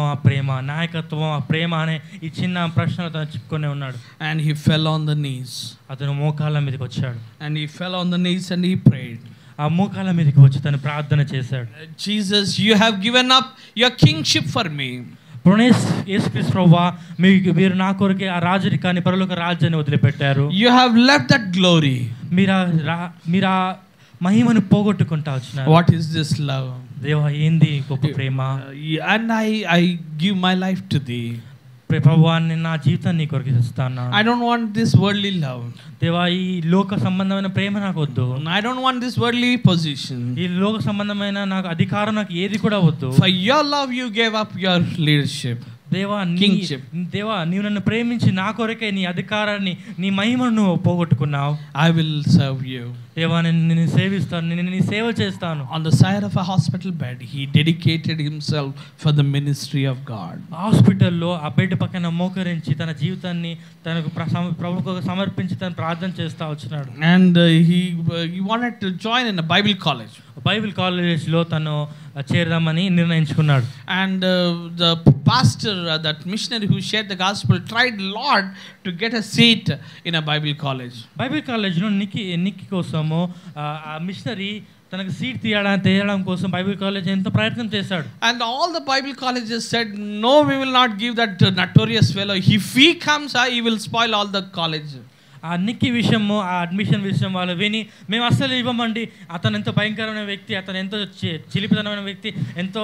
[SPEAKER 2] ఆ ప్రేమ అనే ఈ చిన్న ప్రశ్నలు తను చిక్కునే ఉన్నాడు.
[SPEAKER 1] And he fell on the knees.
[SPEAKER 2] అతను మోకాళ్ళ మీదకి వచ్చాడు.
[SPEAKER 1] And he fell on the knees and he prayed.
[SPEAKER 2] ఆ మోకాళ్ళ మీదకి వచ్చి తను ప్రార్థన చేశాడు.
[SPEAKER 1] Jesus, you have given up your kingship for me.
[SPEAKER 2] యేసుక్రీస్తు ప్రభువా, మీరు నా కొరకే ఆ రాజరికాన్ని, పరలోక రాజ్యాన్ని వదిలిపెట్టారు.
[SPEAKER 1] You have left that glory.
[SPEAKER 2] మీరు ఆ మహిమను పోగొట్టుకుంటా వచ్చినారు.
[SPEAKER 1] What is this love?
[SPEAKER 2] దేవా, ఏంది గొప్ప ప్రేమ?
[SPEAKER 1] And I give my life to thee.
[SPEAKER 2] ప్రభువా, నేను నా జీవితాన్ని నీ కొరకు ఇస్తాను.
[SPEAKER 1] I don't want this worldly love.
[SPEAKER 2] దేవా, ఈ లోక సంబంధమైన ప్రేమ నాకు వద్దు.
[SPEAKER 1] I don't want this worldly position.
[SPEAKER 2] ఈ లోక సంబంధమైన నాకు అధికారం నాకు ఏది కూడా వద్దు.
[SPEAKER 1] For your love you gave up your leadership.
[SPEAKER 2] దేవా, నీవు నన్ను ప్రేమించి నా కొరకే నీ అధికారాన్ని, నీ మహిమను పోగొట్టుకున్నావు.
[SPEAKER 1] I will serve you.
[SPEAKER 2] దేవా, నేను నిన్ను సేవిస్తాను, నేను నీ సేవ చేస్తాను.
[SPEAKER 1] On the side of a hospital bed, he dedicated himself for the ministry of God.
[SPEAKER 2] హాస్పిటల్లో ఆ బెడ్ పక్కన మోకరించి తన జీవితాన్ని తనకు ప్రభువుకు సమర్పించి తను ప్రార్థన చేస్తా వచ్చినాడు.
[SPEAKER 1] And he wanted to join in a Bible college.
[SPEAKER 2] Bible కాలేజ్లో తను చేరదామని నిర్ణయించుకున్నాడు.
[SPEAKER 1] And the pastor, that missionary who shared the gospel, tried Lord to get a seat in a Bible college.
[SPEAKER 2] Bible కాలేజ్లో నిక్కి కోసము ఆ మిషనరీ తనకు seat తీయడం కోసం Bible college ఎంతో ప్రయత్నం చేశాడు.
[SPEAKER 1] And all the Bible colleges said, "No, we will not give that notorious fellow. If he comes, he will spoil all the college."
[SPEAKER 2] ఆ నిక్కి విషయము, ఆ అడ్మిషన్ విషయం వాళ్ళు విని మేము అస్సలు ఇవ్వమండి, అతను ఎంతో భయంకరమైన వ్యక్తి, అతను ఎంతో చిలిపితనమైన వ్యక్తి, ఎంతో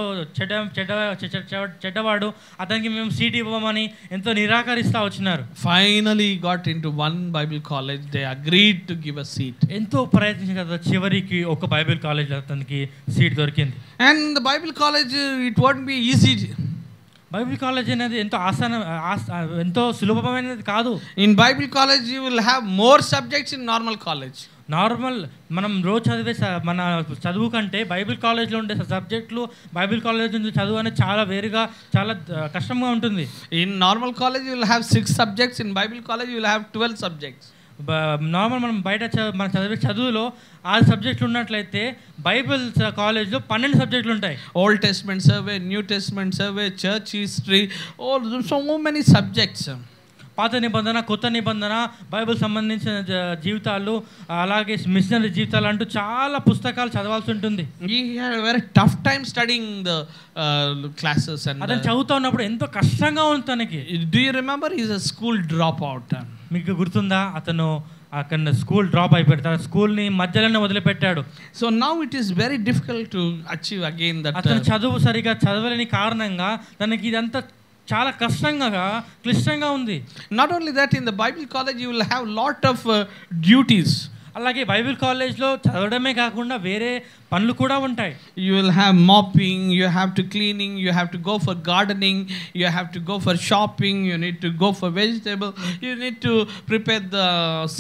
[SPEAKER 2] చెడ్డవాడు, అతనికి మేము సీట్ ఇవ్వమని ఎంతో నిరాకరిస్తూ వచ్చినారు.
[SPEAKER 1] Finally got into one Bible college. They agreed to give a seat.
[SPEAKER 2] ఎంతో ప్రయత్నించిన కదా చివరికి ఒక బైబిల్ కాలేజ్ అతనికి సీట్ దొరికింది.
[SPEAKER 1] And in the Bible college it won't be easy.
[SPEAKER 2] Bible college అనేది ఎంతో ఎంతో సులభమైనది కాదు.
[SPEAKER 1] In Bible college you will have more subjects in normal college.
[SPEAKER 2] Normal మనం రోజు చదివే మన చదువు కంటే బైబిల్ కాలేజ్లో ఉండే సబ్జెక్టులు బైబిల్ కాలేజ్ నుంచి చదువు అనేది చాలా వేరుగా, చాలా కష్టంగా ఉంటుంది.
[SPEAKER 1] In normal college you will have 6 subjects. In Bible college you will have 12 subjects.
[SPEAKER 2] Normal మనం బయట మనం చదివే చదువులో 6 సబ్జెక్టులు ఉన్నట్లయితే బైబిల్ కాలేజ్లో 12 సబ్జెక్టులు ఉంటాయి.
[SPEAKER 1] Old Testament survey, New Testament survey, church history, so many subjects.
[SPEAKER 2] పాత నిబంధన, కొత్త నిబంధన, బైబిల్ సంబంధించిన జీవితాలు, అలాగే మిషనరీ జీవితాలు అంటూ చాలా పుస్తకాలు చదవాల్సి ఉంటుంది.
[SPEAKER 1] He had a very tough time studying the classes. And
[SPEAKER 2] అతను చదువుతూ ఉన్నప్పుడు ఎంతో కష్టంగా ఉంది తనకి.
[SPEAKER 1] Do you remember he is a school dropout?
[SPEAKER 2] మీకు గుర్తుందా? అతను అక్కడ స్కూల్ డ్రాప్ అయిపోయాడు, తన స్కూల్ని మధ్యలోనే వదిలిపెట్టాడు.
[SPEAKER 1] So now it is very difficult to achieve again that.
[SPEAKER 2] అతను చదువు సరిగా చదవలేని కారణంగా తనకి ఇదంతా చాలా కష్టంగా, క్లిష్టంగా ఉంది.
[SPEAKER 1] Not only that, in the Bible college you will have lot of duties.
[SPEAKER 2] అలాగే బైబిల్ కాలేజ్లో చదవడమే కాకుండా వేరే పనులు కూడా ఉంటాయి.
[SPEAKER 1] You will have mopping, you have to cleaning, you have to go for gardening, you have to go for shopping, you need to go for vegetable, you need to prepare the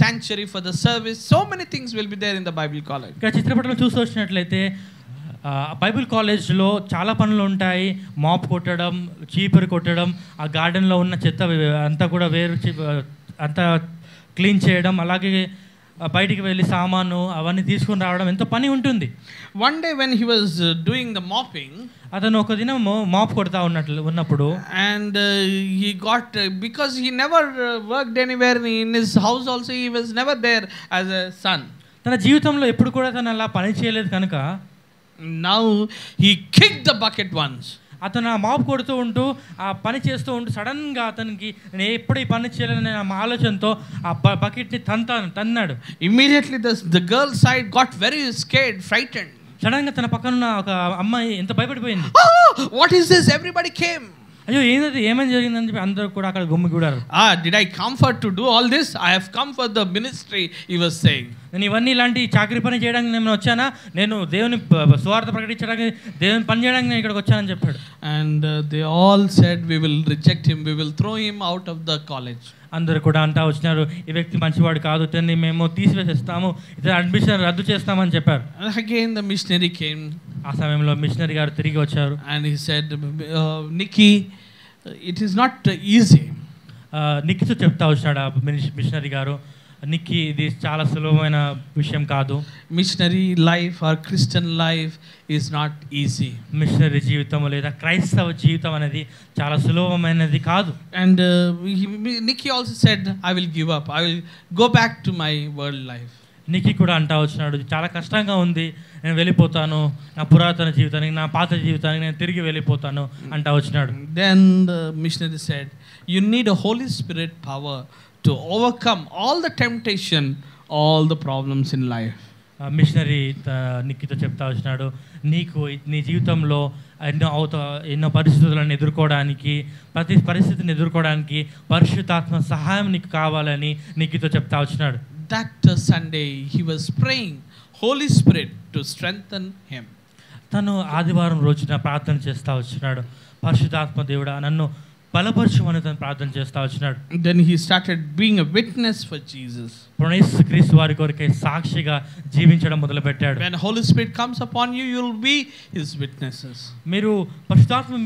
[SPEAKER 1] sanctuary for the service. So many things will be there in the Bible college.
[SPEAKER 2] ఇక్కడ చిత్రపటంలో చూసి వచ్చినట్లయితే Bible కాలేజ్లో చాలా పనులు ఉంటాయి. MOP కొట్టడం, చీపురు కొట్టడం, ఆ గార్డెన్లో ఉన్న చెత్త అంతా కూడా అంతా క్లీన్ చేయడం, అలాగే బయటికి వెళ్ళి సామాను అవన్నీ తీసుకుని రావడం, ఎంతో పని ఉంటుంది.
[SPEAKER 1] One day when he was doing the mopping,
[SPEAKER 2] అతను ఒక దినము మాప్ కొడతా ఉన్నప్పుడు
[SPEAKER 1] and he got because he never worked anywhere in his house also, he was never there as a son.
[SPEAKER 2] తన జీవితంలో ఎప్పుడు కూడా తను అలా పని చేయలేదు కనుక
[SPEAKER 1] now he kicked the bucket once.
[SPEAKER 2] అతను ఆ మాప్ కొడుతూ ఉంటూ ఆ పని చేస్తూ ఉంటూ సడన్గా అతనికి నేను ఎప్పుడు ఈ పని చేయాలని ఆ ఆలోచనతో ఆ బకెట్ని తన్నాడు.
[SPEAKER 1] Immediately the girl side got very scared, frightened.
[SPEAKER 2] సడన్గా తన పక్కన ఉన్న ఒక అమ్మాయి ఎంత భయపడిపోయింది.
[SPEAKER 1] What is this? Everybody came.
[SPEAKER 2] అయ్యో ఏమని జరిగిందని చెప్పి అందరూ కూడా అక్కడ గుమ్మిగూడారు.
[SPEAKER 1] Did I come for to do all this? I have come for the ministry, he was saying.
[SPEAKER 2] నేను ఇవన్నీ ఇలాంటి చాకరీ పని చేయడానికి నేను వచ్చానా, నేను దేవుని సువార్త ప్రకటించడానికి, దేవుని పని చేయడానికి నేను ఇక్కడికి వచ్చానని చెప్పాడు.
[SPEAKER 1] And they all said, we will reject him, we will throw him out of the college.
[SPEAKER 2] అందరూ కూడా అంటా వచ్చినారు, ఈ వ్యక్తి మంచివాడు కాదు, ఇతన్ని మేము తీసివేసేస్తాము, ఇతని అడ్మిషన్ రద్దు చేస్తామని చెప్పారు.
[SPEAKER 1] Again the missionary came.
[SPEAKER 2] ఆ సమయంలో మిషనరీ గారు తిరిగి వచ్చారు.
[SPEAKER 1] And he said, Nikki, it is not easy.
[SPEAKER 2] నిక్కితో చెప్తా వచ్చినాడు ఆ మిషనరీ గారు, నిక్కి ఇది చాలా సులభమైన విషయం కాదు.
[SPEAKER 1] Missionary life or Christian life is not easy.
[SPEAKER 2] Missionary జీవితం లేదా క్రైస్తవ జీవితం అనేది చాలా సులభమైనది కాదు.
[SPEAKER 1] And Nikki also said, I will give up, I will go back to my world life.
[SPEAKER 2] నిక్కి కూడా అంటా వచ్చినాడు, చాలా కష్టంగా ఉంది, నేను వెళ్ళిపోతాను, నా పురాతన జీవితానికి, నా పాత జీవితానికి నేను తిరిగి వెళ్ళిపోతాను అంటా వచ్చినాడు.
[SPEAKER 1] Then the missionary said, you need a Holy Spirit power to overcome all the temptation, all the problems in life.
[SPEAKER 2] Missionary నిక్కితో చెప్తా వచ్చినాడు, నీకు నీ జీవితంలో ఎన్నో పరిస్థితులను ఎదుర్కోవడానికి, ప్రతి పరిస్థితిని ఎదుర్కోవడానికి పరిశుద్ధాత్మ సహాయం నీకు కావాలని నిక్కితో చెప్తా వచ్చినాడు.
[SPEAKER 1] That Sunday he was praying Holy Spirit to strengthen him.
[SPEAKER 2] తను ఆదివారం రోజున ప్రార్థన చేస్తూ వచ్చినాడు, పరిశుద్ధాత్మ దేవుడా నన్ను బలపరచుమని తను ప్రార్థన చేస్తూ వచ్చినాడు.
[SPEAKER 1] Then he started being a witness for Jesus.
[SPEAKER 2] యేసుక్రీస్తు వారి కొరకే సాక్షిగా జీవించడం మొదలుపెట్టాడు.
[SPEAKER 1] When Holy Spirit comes upon you, you will be his witnesses.
[SPEAKER 2] మీరు పరిశుద్ధాత్మ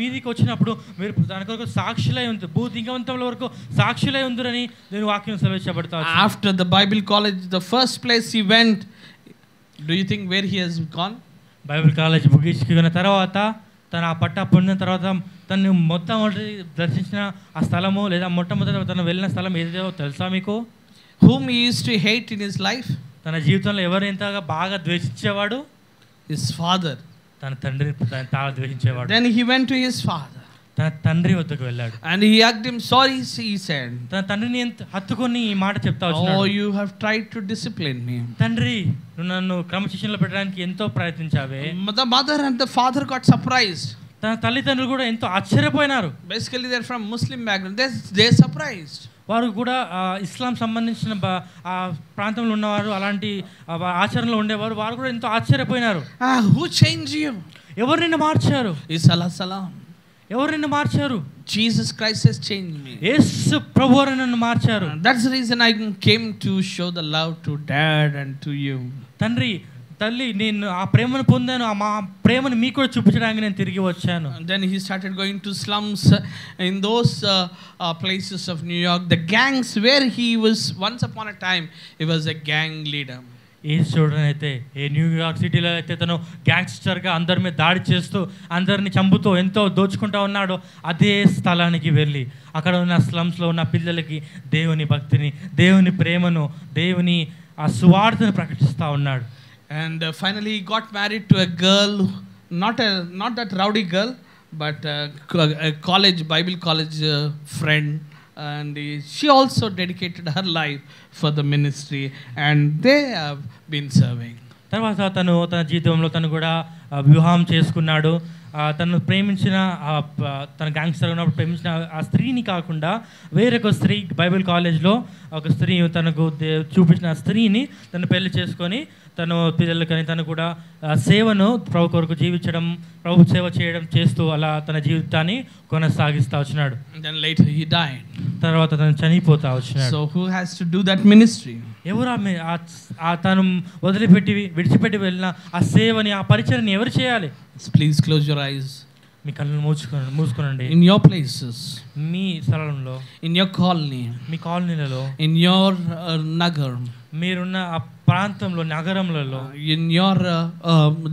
[SPEAKER 2] మీదికి వచ్చినప్పుడు మీరు దాని కొరకు సాక్షులై ఉంది, భూదిగంతముల వరకు సాక్షులై ఉందురని నేను వాక్యం సెలవించబడతా.
[SPEAKER 1] After the Bible college, the first place he went, do you think where he has gone?
[SPEAKER 2] Bible college ముగించుకున్న తర్వాత తన ఆ పట్టా పొందిన తర్వాత తను మొట్టమొదటి దర్శించిన ఆ స్థలము లేదా మొట్టమొదటి తను వెళ్ళిన స్థలం ఏదో తెలుసా మీకు?
[SPEAKER 1] Whom he used to hate in his life?
[SPEAKER 2] తన జీవితంలో ఎవరు ఎంతగా బాగా ద్వేషించేవాడు?
[SPEAKER 1] His father.
[SPEAKER 2] తన తండ్రిని చాలా ద్వేషించేవాడు.
[SPEAKER 1] Then he went to his father.
[SPEAKER 2] తన తండ్రి వద్దకు వెళ్ళాడు.
[SPEAKER 1] And he hugged him. Sorry, he said.
[SPEAKER 2] తన తండ్రిని హత్తుకొని ఈ మాట చెప్తా
[SPEAKER 1] Oh,
[SPEAKER 2] వచ్చాడు.
[SPEAKER 1] you have tried to discipline me.
[SPEAKER 2] తండ్రి, నువ్వు నన్ను క్రమశిక్షణలో పెట్టడానికి ఎంతో ప్రయత్నించావే.
[SPEAKER 1] The mother and the father got surprised.
[SPEAKER 2] తన తల్లిదండ్రులు కూడా ఎంతో ఆశ్చర్యపోయినారు.
[SPEAKER 1] Basically, they're from Muslim background. They're surprised.
[SPEAKER 2] వారు కూడా ఇస్లాం సంబంధించిన ప్రాంతంలో ఉన్నవారు, అలాంటి ఆచరణలో ఉండేవారు, వారు కూడా ఎంతో ఆశ్చర్యపోయినారు.
[SPEAKER 1] Who changed you?
[SPEAKER 2] ఎవరు నిన్ను మార్చారు?
[SPEAKER 1] Salah salam.
[SPEAKER 2] ఎవరు నిన్ను మార్చారు?
[SPEAKER 1] Jesus Christ has changed me.
[SPEAKER 2] యేసు ప్రభువారు నన్ను మార్చారు.
[SPEAKER 1] That's the reason I came to show the love to dad and to you.
[SPEAKER 2] తండ్రి, తల్లి, నేను ఆ ప్రేమను పొందాను, మా ప్రేమను మీకు కూడా చూపించడానికి నేను తిరిగి వచ్చాను.
[SPEAKER 1] Then he started going to slums in those places of New York, the gangs where he was once upon a time he was a gang leader.
[SPEAKER 2] ఈ చూడని అయితే ఏ న్యూయార్క్ సిటీలో అయితే తను గ్యాంగ్స్టర్గా అందరి మీద దాడి చేస్తూ అందరిని చంపుతూ ఎంతో దోచుకుంటూ ఉన్నాడో అదే స్థలానికి వెళ్ళి అక్కడ ఉన్న స్లమ్స్లో ఉన్న పిల్లలకి దేవుని భక్తిని, దేవుని ప్రేమను, దేవుని ఆ సువార్తను ప్రకటిస్తూ ఉన్నాడు.
[SPEAKER 1] And finally he got married to a girl, not that rowdy girl, but a Bible college friend. And she also dedicated her life for the ministry, and they have been serving.
[SPEAKER 2] తర్వాత తను తన జీవితంలో తను కూడా వివాహం చేసుకున్నాడు. తను ప్రేమించిన తన గ్యాంగ్స్టర్ ఉన్నప్పుడు ప్రేమించిన ఆ స్త్రీని కాకుండా వేరొక స్త్రీ, బైబిల్ కాలేజ్లో ఒక స్త్రీ తనకు చూపించిన స్త్రీని తను పెళ్లి చేసుకొని తను పిల్లలకని తను కూడా సేవను ప్రభు కొరకు జీవించడం, ప్రభు సేవ చేయడం చేస్తూ అలా తన జీవితాన్ని కొనసాగిస్తూ వచ్చినాడు.
[SPEAKER 1] Then later he died.
[SPEAKER 2] తర్వాత తను చనిపోతా వచ్చినాడు.
[SPEAKER 1] So who has to do that ministry?
[SPEAKER 2] ఎవరు తను విడిచిపెట్టి వెళ్ళిన ఆ సేవని, ఆ పరిచర్ని ఎవరు చేయాలి?
[SPEAKER 1] Please close your eyes.
[SPEAKER 2] మీ కళ్ళను మూసుకోనండి.
[SPEAKER 1] In your places,
[SPEAKER 2] మీ స్థలంలో,
[SPEAKER 1] in your colony,
[SPEAKER 2] me కాలనీలలో,
[SPEAKER 1] in your nagar,
[SPEAKER 2] మీరున్న ఆ ప్రాంతంలో, నగరంలో,
[SPEAKER 1] in your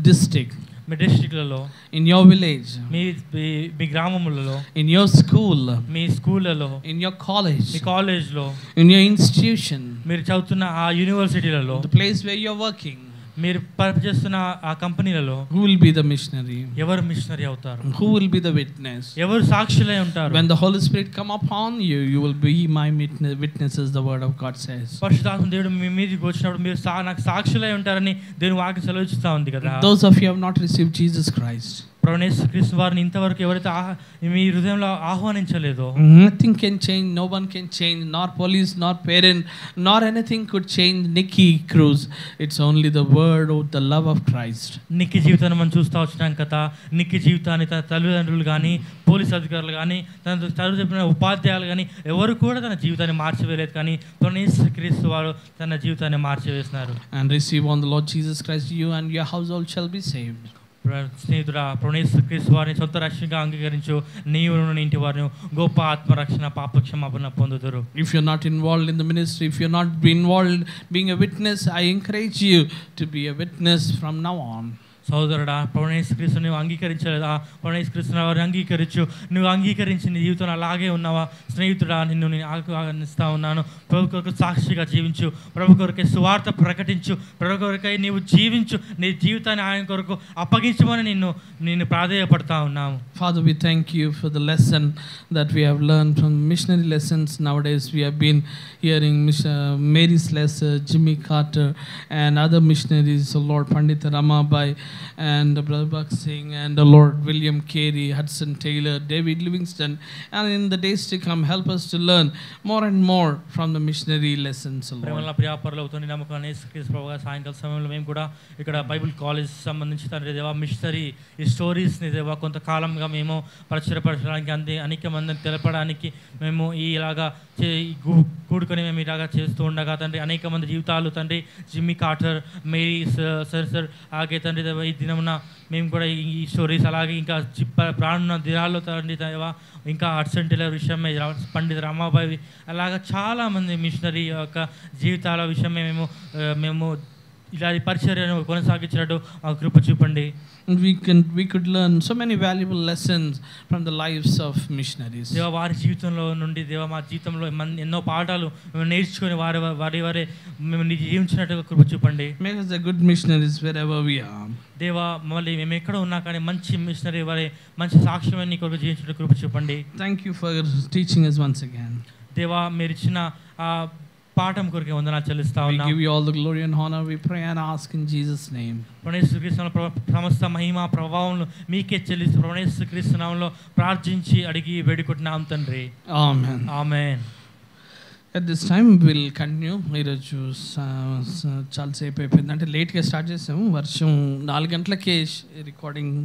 [SPEAKER 1] district,
[SPEAKER 2] me డిస్ట్రిక్ట్లలో,
[SPEAKER 1] in your village,
[SPEAKER 2] me గ్రామములలో,
[SPEAKER 1] in your school,
[SPEAKER 2] మీ స్కూళ్ళలో,
[SPEAKER 1] in your college,
[SPEAKER 2] మీ కాలేజ్లో,
[SPEAKER 1] in your institution,
[SPEAKER 2] మీరు చదువుతున్న ఆ యూనివర్సిటీలలో,
[SPEAKER 1] the place where you're working,
[SPEAKER 2] మీరు పనిచేస్తున్న ఆ కంపెనీలలో
[SPEAKER 1] who will be the missionary?
[SPEAKER 2] ఎవరు మిషనరీ అవుతారు?
[SPEAKER 1] Who will be the witness?
[SPEAKER 2] ఎవరు సాక్షులై ఉంటారు?
[SPEAKER 1] When the Holy Spirit come upon you, you will be my witnesses, the word of God says.
[SPEAKER 2] పరిశుద్ధాత్మ దేవుడు మీ మీదకి వచ్చినప్పుడు మీరు నాకు సాక్షులై ఉంటారని దేవుని వాక్యం సెలవిస్తూ ఉంది కదా.
[SPEAKER 1] Those of you who have not received Jesus Christ,
[SPEAKER 2] ప్రభువైన యేసుక్రీస్తు వారిని ఇంతవరకు ఎవరైతే మీ హృదయంలో ఆహ్వానించలేదో,
[SPEAKER 1] nothing can change, no one can change, nor police, nor parent, nor anything could change Nicky Cruz. It's only the word of the love of Christ.
[SPEAKER 2] నిక్కి జీవితాన్ని మనం చూస్తూ వచ్చినాం కదా. నిక్కి జీవితాన్ని తన తల్లిదండ్రులు కానీ, పోలీస్ అధికారులు కానీ, తన చదువు చెప్పిన ఉపాధ్యాయులు కానీ ఎవరు కూడా తన జీవితాన్ని మార్చివేయలేదు. కానీ యేసుక్రీస్తు వారు తన జీవితాన్ని మార్చివేసినారు.
[SPEAKER 1] And receive on the Lord Jesus Christ, you and your household shall be saved.
[SPEAKER 2] స్నేహితుడా, ప్రభువైన యేసుక్రీస్తు వారిని సొంత రక్షణగా అంగీకరించు, నీవు ఇంటి వారిని గొప్ప ఆత్మరక్షణ, పాపక్షమాపణ పొందుదురు.
[SPEAKER 1] If you're not involved in the ministry, if you're not involved being a witness, I encourage you to be a witness from now on.
[SPEAKER 2] సోదరుడా, ప్రభువైన యేసుక్రీస్తు నువ్వు అంగీకరించలేదా? ప్రభువైన యేసుక్రీస్తు వారిని అంగీకరించు. నువ్వు అంగీకరించి నీ జీవితంలో అలాగే ఉన్నావా? స్నేహితుడా, నేను ఆహ్వానిస్తా ఉన్నాను. ప్రభు కొరకు సాక్షిగా జీవించు, ప్రభు కొరకై సువార్త ప్రకటించు, ప్రభు కొరకై నీవు జీవించు, నీ జీవితాన్ని ఆయన కొరకు అప్పగించమని నిన్ను ప్రాధేయపడతా ఉన్నాము.
[SPEAKER 1] Father, we thank you for the lesson that we have learned from missionary lessons. Nowadays we have been hearing Mary Slessor, Jimmy Carter and other missionaries, the Lord Pandit Ramabai and Brother Buck Singh and the Lord William Carey, Hudson Taylor, David Livingston, and in the days to come help us to learn more and more from the missionary lessons, Lord.
[SPEAKER 2] ప్రేమల ప్రియాపరులవుతున్న నమ్మకాన్ని యేసుక్రీస్తు ప్రభువా, సాయంకాల సమయంలో మేము కూడా ఇక్కడ Bible college సంబంధించి తండ్రి దేవా మిషనరీ ఈ స్టోరీస్ని దేవా కొంతకాలంగా మేము పరిచయపరచడానికి అనేక మందిని తెలపడానికి మేము ఇలాగా కూడుకొని మేము ఇలాగా చేస్తూ ఉండగా తండ్రి అనేక మంది జీవితాలు తండ్రి జిమ్మీ కార్టర్, మేరీ సర్ అలాగే తండ్రి దేవా ఈ దినమున మేము కూడా ఈ స్టోరీస్ అలాగే ఇంకా ప్రాణున్న దినాల్లో తండ్రి దేవా ఇంకా హడ్సన్ టేలర్ విషయమే, పండిత రామాబాయి అలాగా చాలామంది మిషనరీ యొక్క జీవితాల విషయమే మేము ఇలాంటి పరిచర్యను కొనసాగించినట్టు మాకు కృప చూపండి.
[SPEAKER 1] And we could learn so many valuable lessons from the lives of missionaries.
[SPEAKER 2] దేవా వారి జీవితంలో నుండి దేవా మా జీవితంలో ఎన్నో పాఠాలు మేము నేర్చుకొని వారే మేము జీవించినట్టుగా కృప చూపండి.
[SPEAKER 1] Make us a good missionaries wherever we are.
[SPEAKER 2] దేవా మళ్ళీ మేము ఎక్కడ ఉన్నా కానీ మంచి మిషనరీ వారి మంచి సాక్ష్యం నీ కొరకు జీవించినట్టు కృప చూపండి.
[SPEAKER 1] Thank you for teaching us once again.
[SPEAKER 2] దేవా మీరు ఇచ్చిన పాఠం కొరకు వందనాలు చెల్లిస్తా ఉన్నాం.
[SPEAKER 1] We give you all the glory and honor. We pray and ask in Jesus name.
[SPEAKER 2] యేసుక్రీస్తు సమస్త మహిమ ప్రభావం మీకే చెల్లిస్తూ యేసుక్రీస్తు నామములో ప్రార్థించి అడిగి వేడుకుంటున్నాం తండ్రి.
[SPEAKER 1] Amen.
[SPEAKER 2] Amen.
[SPEAKER 1] At this time we'll continue. ఈరోజు చాలా సేపు అయిపోయింది, అంటే లేట్గా స్టార్ట్ చేసాము. వర్షం 4 గంటలకే రికార్డింగ్